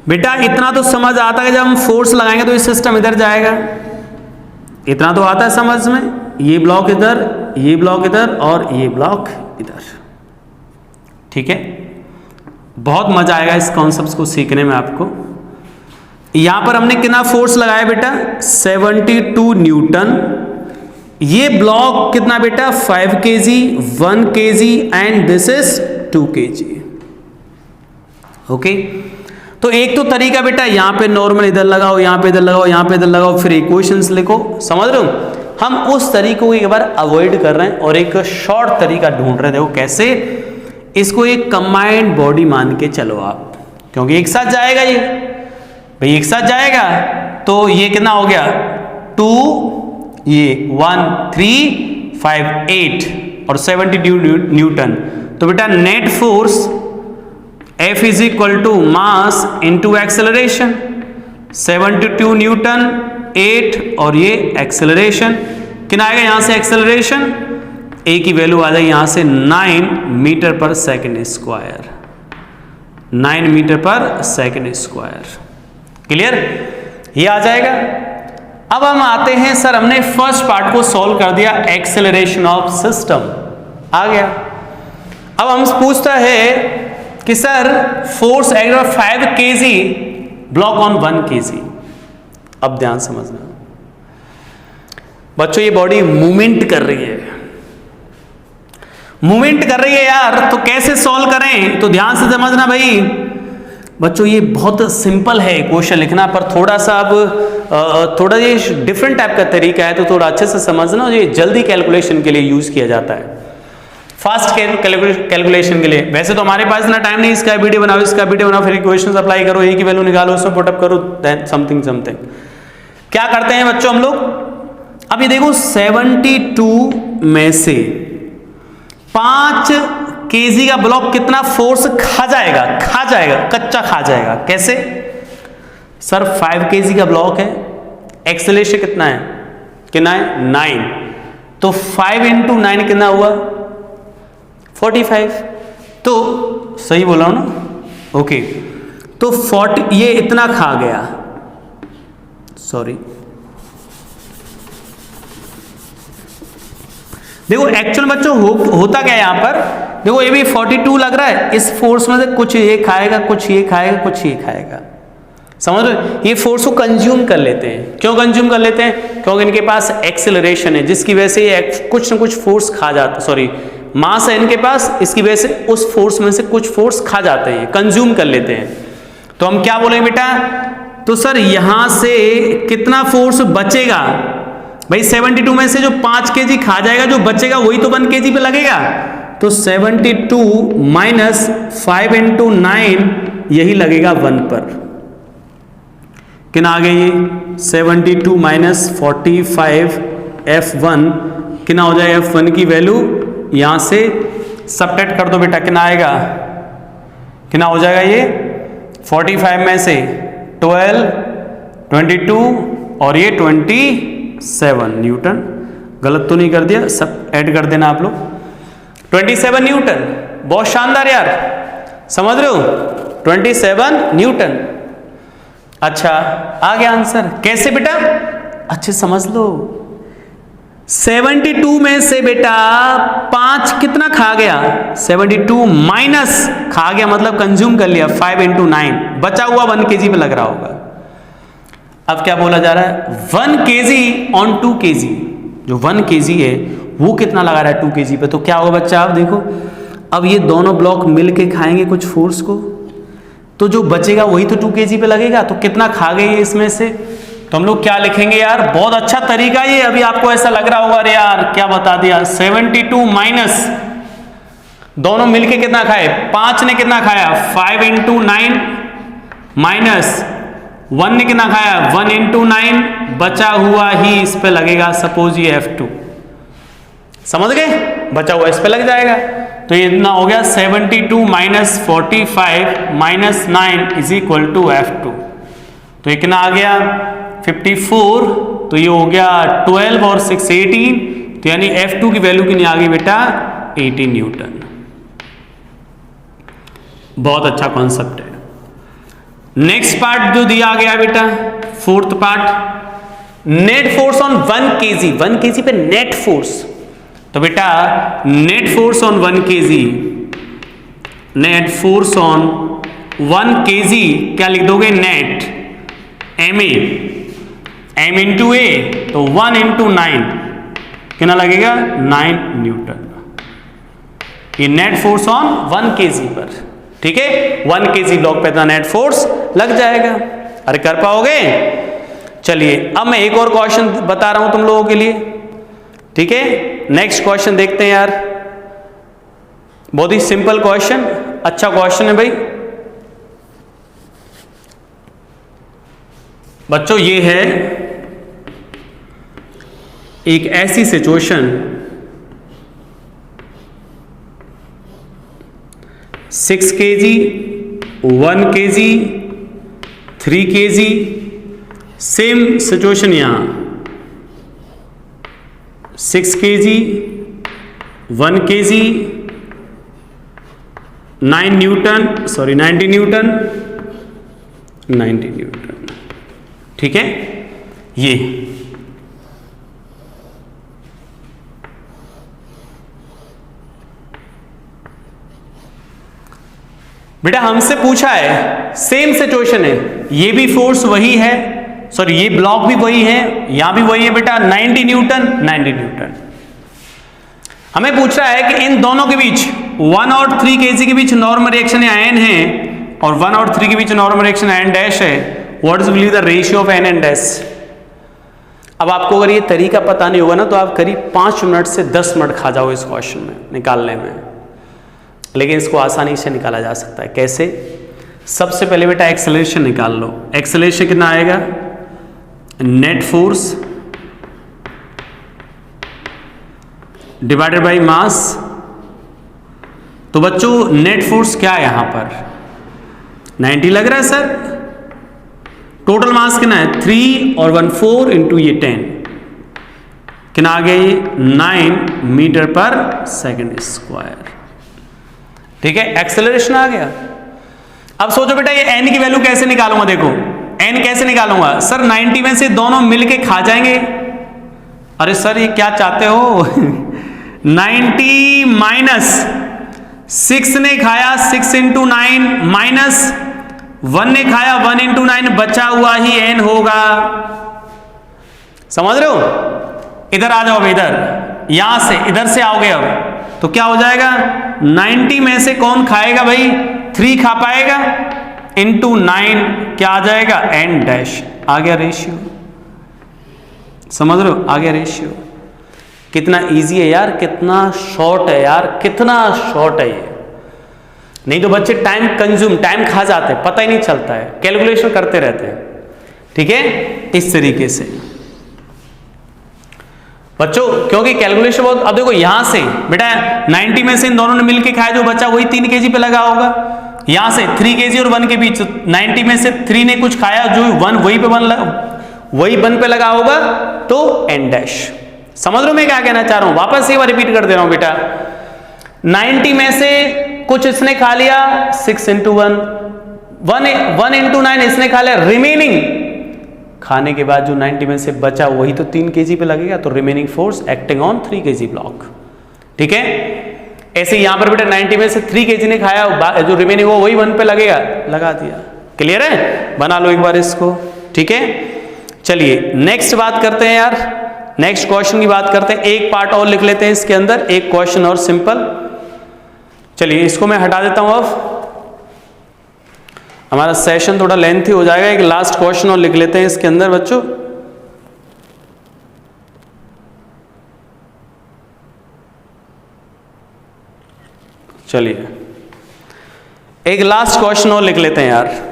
बेटा। इतना तो समझ आता है जब हम फोर्स लगाएंगे तो ये सिस्टम इधर जाएगा, इतना तो आता है समझ में। ये ब्लॉक इधर, ये ब्लॉक इधर और ये ब्लॉक इधर, ठीक है। बहुत मजा आएगा इस कॉन्सेप्ट को सीखने में आपको। यहां पर हमने कितना फोर्स लगाया बेटा? 72 न्यूटन। ये ब्लॉक कितना बेटा? 5 kg, 1 kg and this is 2 kg। Okay, तो एक तो तरीका बेटा यहां पे नॉर्मल इधर लगाओ, यहां पे इधर लगाओ, यहां पे इधर लगाओ, फिर इक्वेशंस लिखो, समझ रहे हो। हम उस तरीके को एक बार अवॉइड कर रहे हैं और एक शॉर्ट तरीका ढूंढ रहे हैं। देखो कैसे, इसको एक कंबाइंड बॉडी मान के चलो आप, क्योंकि एक साथ जाएगा ये भाई, एक साथ जाएगा तो ये कितना हो गया? 2, ये 1, 3, 5, 8 और 72 न्यूटन। तो बेटा net force F is equal to mass into acceleration. 72 newton, 8 और ये एक्सेलरेशन कितना आएगा यहां से? एक्सेलरेशन ए की वैल्यू आ जाएगी यहां से 9 metre per second square, 9 metre per second square. Clear? ये आ जाएगा। अब हम आते हैं सर, हमने फर्स्ट पार्ट को सॉल्व कर दिया, एक्सेलरेशन ऑफ सिस्टम आ गया। अब हम पूछता है कि sir force act 5 kg block on 1 kg। अब ध्यान समझना बच्चों, ये बॉडी मूवमेंट कर रही है, मूवमेंट कर रही है यार, तो कैसे सॉल्व करें? तो ध्यान से समझना भाई बच्चों, ये बहुत सिंपल है क्वेश्चन लिखना, पर थोड़ा सा अब थोड़ा ये डिफरेंट टाइप का तरीका है, तो थोड़ा अच्छे से समझना। ये जल्दी कैलकुलेशन के लिए यूज किया जाता है, फास्ट कैलकुलेशन के लिए। वैसे तो हमारे पास इतना टाइम नहीं, इसका वीडियो बनाओ, इसका वीडियो बनाओ, फिर इक्वेशंस अप्लाई करो, ए की वैल्यू निकालो, उसमें पुटअप करो, देन समथिंग समथिंग। क्या करते हैं बच्चों हम लोग? अब ये देखो 72 में से 5 केजी का ब्लॉक कितना फोर्स खा जाएगा, कच्चा खा जाएगा। कैसे सर? 5 केजी का ब्लॉक है, एक्सेलरेशन कितना है 9, तो 5 × 9 कितना हुआ 45। तो सही बोला हूं ना? ओके, तो 40 ये इतना खा गया, सॉरी देखो एक्चुअल बच्चों होता क्या है यहां पर, देखो ये भी 42 लग रहा है, इस फोर्स में से कुछ ये खाएगा, कुछ ये खाएगा, कुछ ये खाएगा, समझ रहे? ये फोर्स को कंज्यूम कर लेते हैं। क्यों कंज्यूम कर लेते हैं? क्योंकि इनके पास एक्सेलरेशन है, जिसकी वजह से ये कुछ ना कुछ फोर्स खा जाता, सॉरी मास है इनके पास, इसकी वजह से उस फोर्स में से कुछ फोर्स खा जाते हैं, कंज्यूम कर लेते हैं। तो हम क्या बोले बेटा? तो सर यहां से कितना फोर्स बचेगा भाई? 72 में से जो 5 केजी खा जाएगा, जो बचेगा वही तो 1 केजी पे लगेगा। तो 72 माइनस 5 × 9 यही लगेगा 1 पर। कितना आ गया ये? 72 माइनस 45 F1 कितना हो जाएगा? F1 की वैल्यू यहां से सबट्रैक्ट कर दो बेटा, कितना आएगा? कितना हो जाएगा ये? 45 में से 12, 22 और ये 27 न्यूटन। गलत तो नहीं कर दिया? सब ऐड कर देना आप लोग। 27 न्यूटन, बहुत शानदार यार, समझ रहे हो? 27 न्यूटन। अच्छा आ गया आंसर। कैसे बेटा? अच्छे समझ लो। 72 में से बेटा 5 कितना खा गया? 72 माइनस खा गया मतलब कंज्यूम कर लिया 5 × 9, बचा हुआ 1 केजी पे लग रहा होगा। अब क्या बोला जा रहा है? 1 केजी ऑन 2 केजी, जो 1 केजी है वो कितना लगा रहा है 2 केजी पे। तो क्या होगा बच्चा? आप देखो, अब ये दोनों ब्लॉक मिलके खाएंगे कुछ फोर्स को, तो जो बचेगा वही तो 2 केजी पे लगेगा। तो कितना खा गए इसमें से? तो हम लोग क्या लिखेंगे यार? बहुत अच्छा तरीका ये। अभी आपको ऐसा लग रहा होगा अरे यार क्या बता दिया। 72 माइनस दोनों मिलके कितना खाए? 5 ने कितना खाया? 5 × 9 माइनस 1 ने कितना खाया? 1 × 9, बचा हुआ ही इस पे लगेगा। सपोज ये F2, समझ गए? बचा हुआ इस पे लग जाएगा। तो ये इतना हो गया 72 minus 45 minus 9 is equal to F2। तो ये कितना आ गया? 54। तो ये हो गया 12 और 6 18, तो यानी F2 की वैल्यू कितनी आ गई बेटा? 18 न्यूटन। बहुत अच्छा कॉन्सेप्ट है। नेक्स्ट पार्ट जो दिया गया बेटा, 4th part, net force on 1 KG. 1 KG पे नेट फोर्स। तो बेटा net force on 1 KG, net force on 1 KG क्या लिख दोगे? नेट MA, M × A, तो 1 × 9 कितना लगेगा? 9 न्यूटन। ये नेट फोर्स ऑन 1 केजी पर, ठीक है? 1 केजी ब्लॉक पे इतना नेट फोर्स लग जाएगा। अरे कर पाओगे? चलिए अब मैं एक और क्वेश्चन बता रहा हूं तुम लोगों के लिए, ठीक है? नेक्स्ट क्वेश्चन देखते हैं यार, बहुत ही सिंपल क्वेश्चन, अच्छा क्वेश्चन है भाई बच्चों। ये है एक ऐसी situation, 6 KG, 1 KG, 3 KG, same situation यहां 6 KG, 1 KG, 9 Newton, sorry 90 Newton, 90 Newton, ठीक है? ये बेटा हमसे पूछा है, सेम सिचुएशन है, ये भी फोर्स वही है, सॉरी ये ब्लॉक भी वही है, यहां भी वही है बेटा, 90 न्यूटन, 90 न्यूटन। हमें पूछ रहा है कि इन दोनों के बीच 1 और 3 केजी के बीच नॉर्मल रिएक्शन आयन है और 1 और 3 के बीच नॉर्मल रिएक्शन आयन डैश है। What is will be the ratio of N and dash? अब आपको अगर ये तरीका पता नहीं होगा ना तो आप करीब 5 मिनट से 10 मिनट खा जाओ इस क्वेश्चन में निकालने में, लेकिन इसको आसानी से निकाला जा सकता है। कैसे? सबसे पहले बेटा एक्सेलरेशन निकाल लो। एक्सेलरेशन कितना आएगा? Net force divided by mass तो बच्चों नेट फोर्स क्या है यहां पर 90 लग रहा है सर। टोटल मास कितना है 3 और 1 4 इंटू ये 10 कितना आ गया ये 9 मीटर पर सेकंड स्क्वायर। ठीक है, एक्सेलरेशन आ गया। अब सोचो बेटा ये n की वैल्यू कैसे निकालूंगा, देखो n कैसे निकालूंगा सर 90 में से दोनों मिलके खा जाएंगे। अरे सर ये क्या चाहते हो 90 माइनस 6 ने खाया 6 इंटू 9 माइनस 1 ने खाया 1 इंटू 9 बचा हुआ ही n होगा। समझ रहे हो, इधर आ जाओ, इधर यहां से इधर से आओगे अब तो क्या हो जाएगा 90 में से कौन खाएगा भाई 3 खा पाएगा इंटू 9 क्या आ जाएगा n डैश। आ गया रेशियो, समझ रहे हो, आ गया रेशियो। कितना इजी है यार, कितना शॉर्ट है यार, कितना शॉर्ट है ये। नहीं तो बच्चे टाइम कंज्यूम, टाइम खा जाते हैं, पता ही नहीं चलता है, कैलकुलेशन करते रहते हैं। ठीक है, इस तरीके से बच्चों, क्योंकि कैलकुलेशन बहुत। अब देखो यहां से बेटा 90 में से इन दोनों ने मिलके खाया, जो बच्चा वही 3 kg पे लगा होगा। यहां से 3 kg और 1 के बीच 90 में से 3 ने कुछ खाया, जो 1 वही पे 1 पे लगा होगा तो n डैश। समझ रहे हो मैं क्या कहना चाह रहा हूं, वापस एक बार रिपीट कर दे रहा हूं बेटा। 90 में से कुछ इसने खा लिया 6 इंटू 1 इंटू 9 इसने खा लिया, रिमेनिंग खाने के बाद जो 90 में से बचा वही तो 3 kg पे लगेगा, तो remaining force acting on 3 kg block. ठीक है, ऐसे यहां पर बेटा 90 में से 3 kg ने खाया, जो रिमेनिंग वो वही 1 पे लगेगा, लगा दिया। क्लियर है, बना लो एक बार इसको। ठीक है, चलिए नेक्स्ट बात करते हैं यार, नेक्स्ट क्वेश्चन की बात करते हैं। एक पार्ट और लिख लेते हैं इसके अंदर, एक क्वेश्चन और सिंपल। चलिए इसको मैं हटा देता हूं, अब हमारा सेशन थोड़ा लेंथी हो जाएगा। एक लास्ट क्वेश्चन और लिख लेते हैं इसके अंदर बच्चों। चलिए एक लास्ट क्वेश्चन और लिख लेते हैं यार।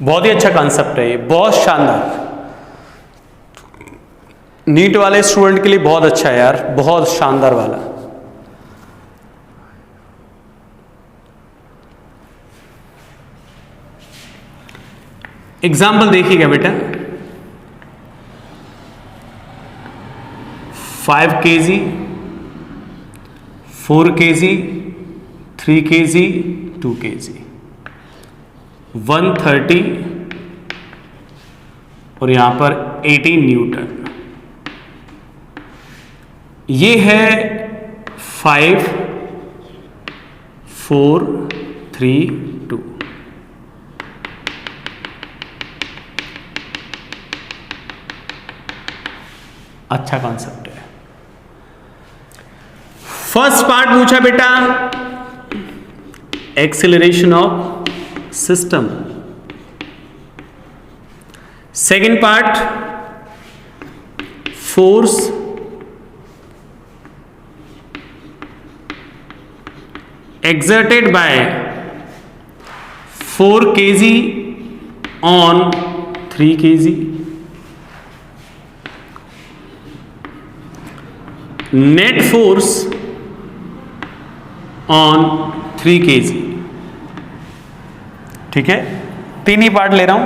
बहुत ही अच्छा कॉन्सेप्ट है ये, बहुत शानदार, नीट वाले स्टूडेंट के लिए बहुत अच्छा है यार, बहुत शानदार वाला। एग्जाम्पल देखिएगा बेटा, 5 kg, 4 kg, 3 kg, 2 kg, 130 और यहां पर 18 न्यूटन। ये है 5 4 3 2। अच्छा कॉन्सेप्ट है। फर्स्ट पार्ट पूछा बेटा acceleration of system, second part force exerted by 4 kg on 3 kg, net force on 3 kg। ठीक है, 3 ही पार्ट ले रहा हूं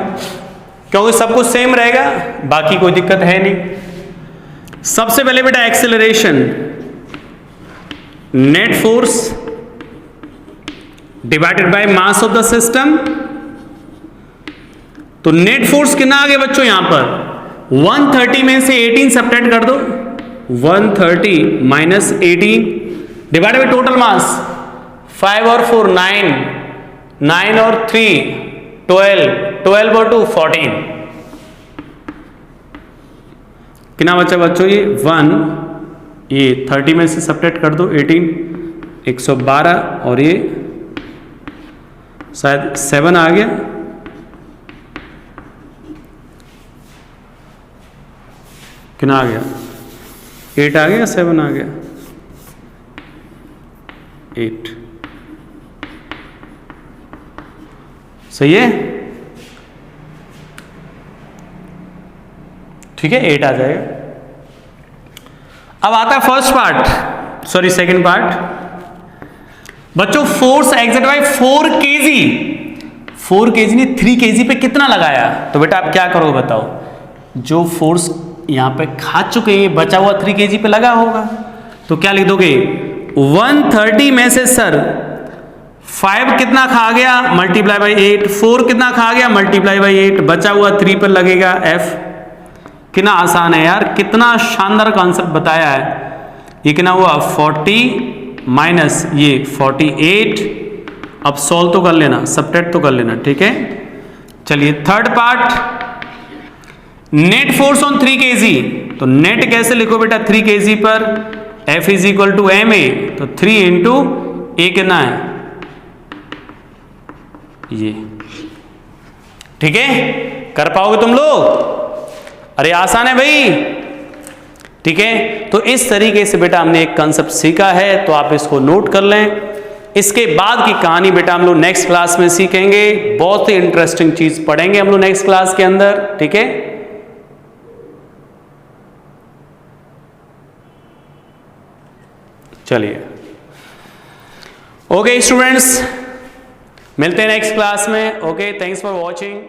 क्योंकि सब कुछ सेम रहेगा, बाकी कोई दिक्कत है नहीं। सबसे पहले बेटा acceleration, net force divided by mass of the system. तो नेट फोर्स कितना आ गया बच्चों यहां पर 130 में से 18 सब्ट्रैक्ट कर दो, 130 minus 18 divided by total mass 5 और 4 9, 9 और 3 12, 12 और 2 14। कितना बचा बच्चों ये 1, ये 30 में से सब्ट्रैक्ट कर दो 18, 112 और ये शायद 7 आ गया, कितना आ गया? 8 आ गया, 7 आ गया? 8। सही है, ठीक है, 8 आ जाएगा। अब आता है first part, sorry second part. बच्चों force act by 4 kg, 4 kg ने 3 kg पे कितना लगाया? तो बेटा आप क्या करोगे बताओ, जो फोर्स यहां पे खा चुके हैं बचा हुआ 3 kg पे लगा होगा, तो क्या लिख दोगे? 130 में से सर 5 कितना खा गया? Multiply by 8। 4 कितना खा गया? Multiply by 8। बचा हुआ 3 पर लगेगा F। कितना आसान है यार, कितना शानदार कॉन्सेप्ट बताया है। ये कितना हुआ? 40 माइनस ये 48। अब सॉल्व तो कर लेना, सबट्रैक्ट तो कर लेना, ठीक है। चलिए third part, net force on 3 kg। तो नेट कैसे लिखो बेटा 3 kg पर? F is equal to ma, तो 3 इंटू ए कितना है? ये, ठीक है, कर पाओगे तुम लोग? अरे आसान है भाई, ठीक है। तो इस तरीके से बेटा हमने एक कंसेप्ट सीखा है, तो आप इसको नोट कर लें। इसके बाद की कहानी बेटा हम लोग नेक्स्ट क्लास में सीखेंगे, बहुत ही इंटरेस्टिंग चीज पढ़ेंगे हम लोग नेक्स्ट क्लास के अंदर, ठीक है। चलिए ओके स्टूडेंट्स, मिलते हैं नेक्स्ट क्लास में। Okay, thanks for watching.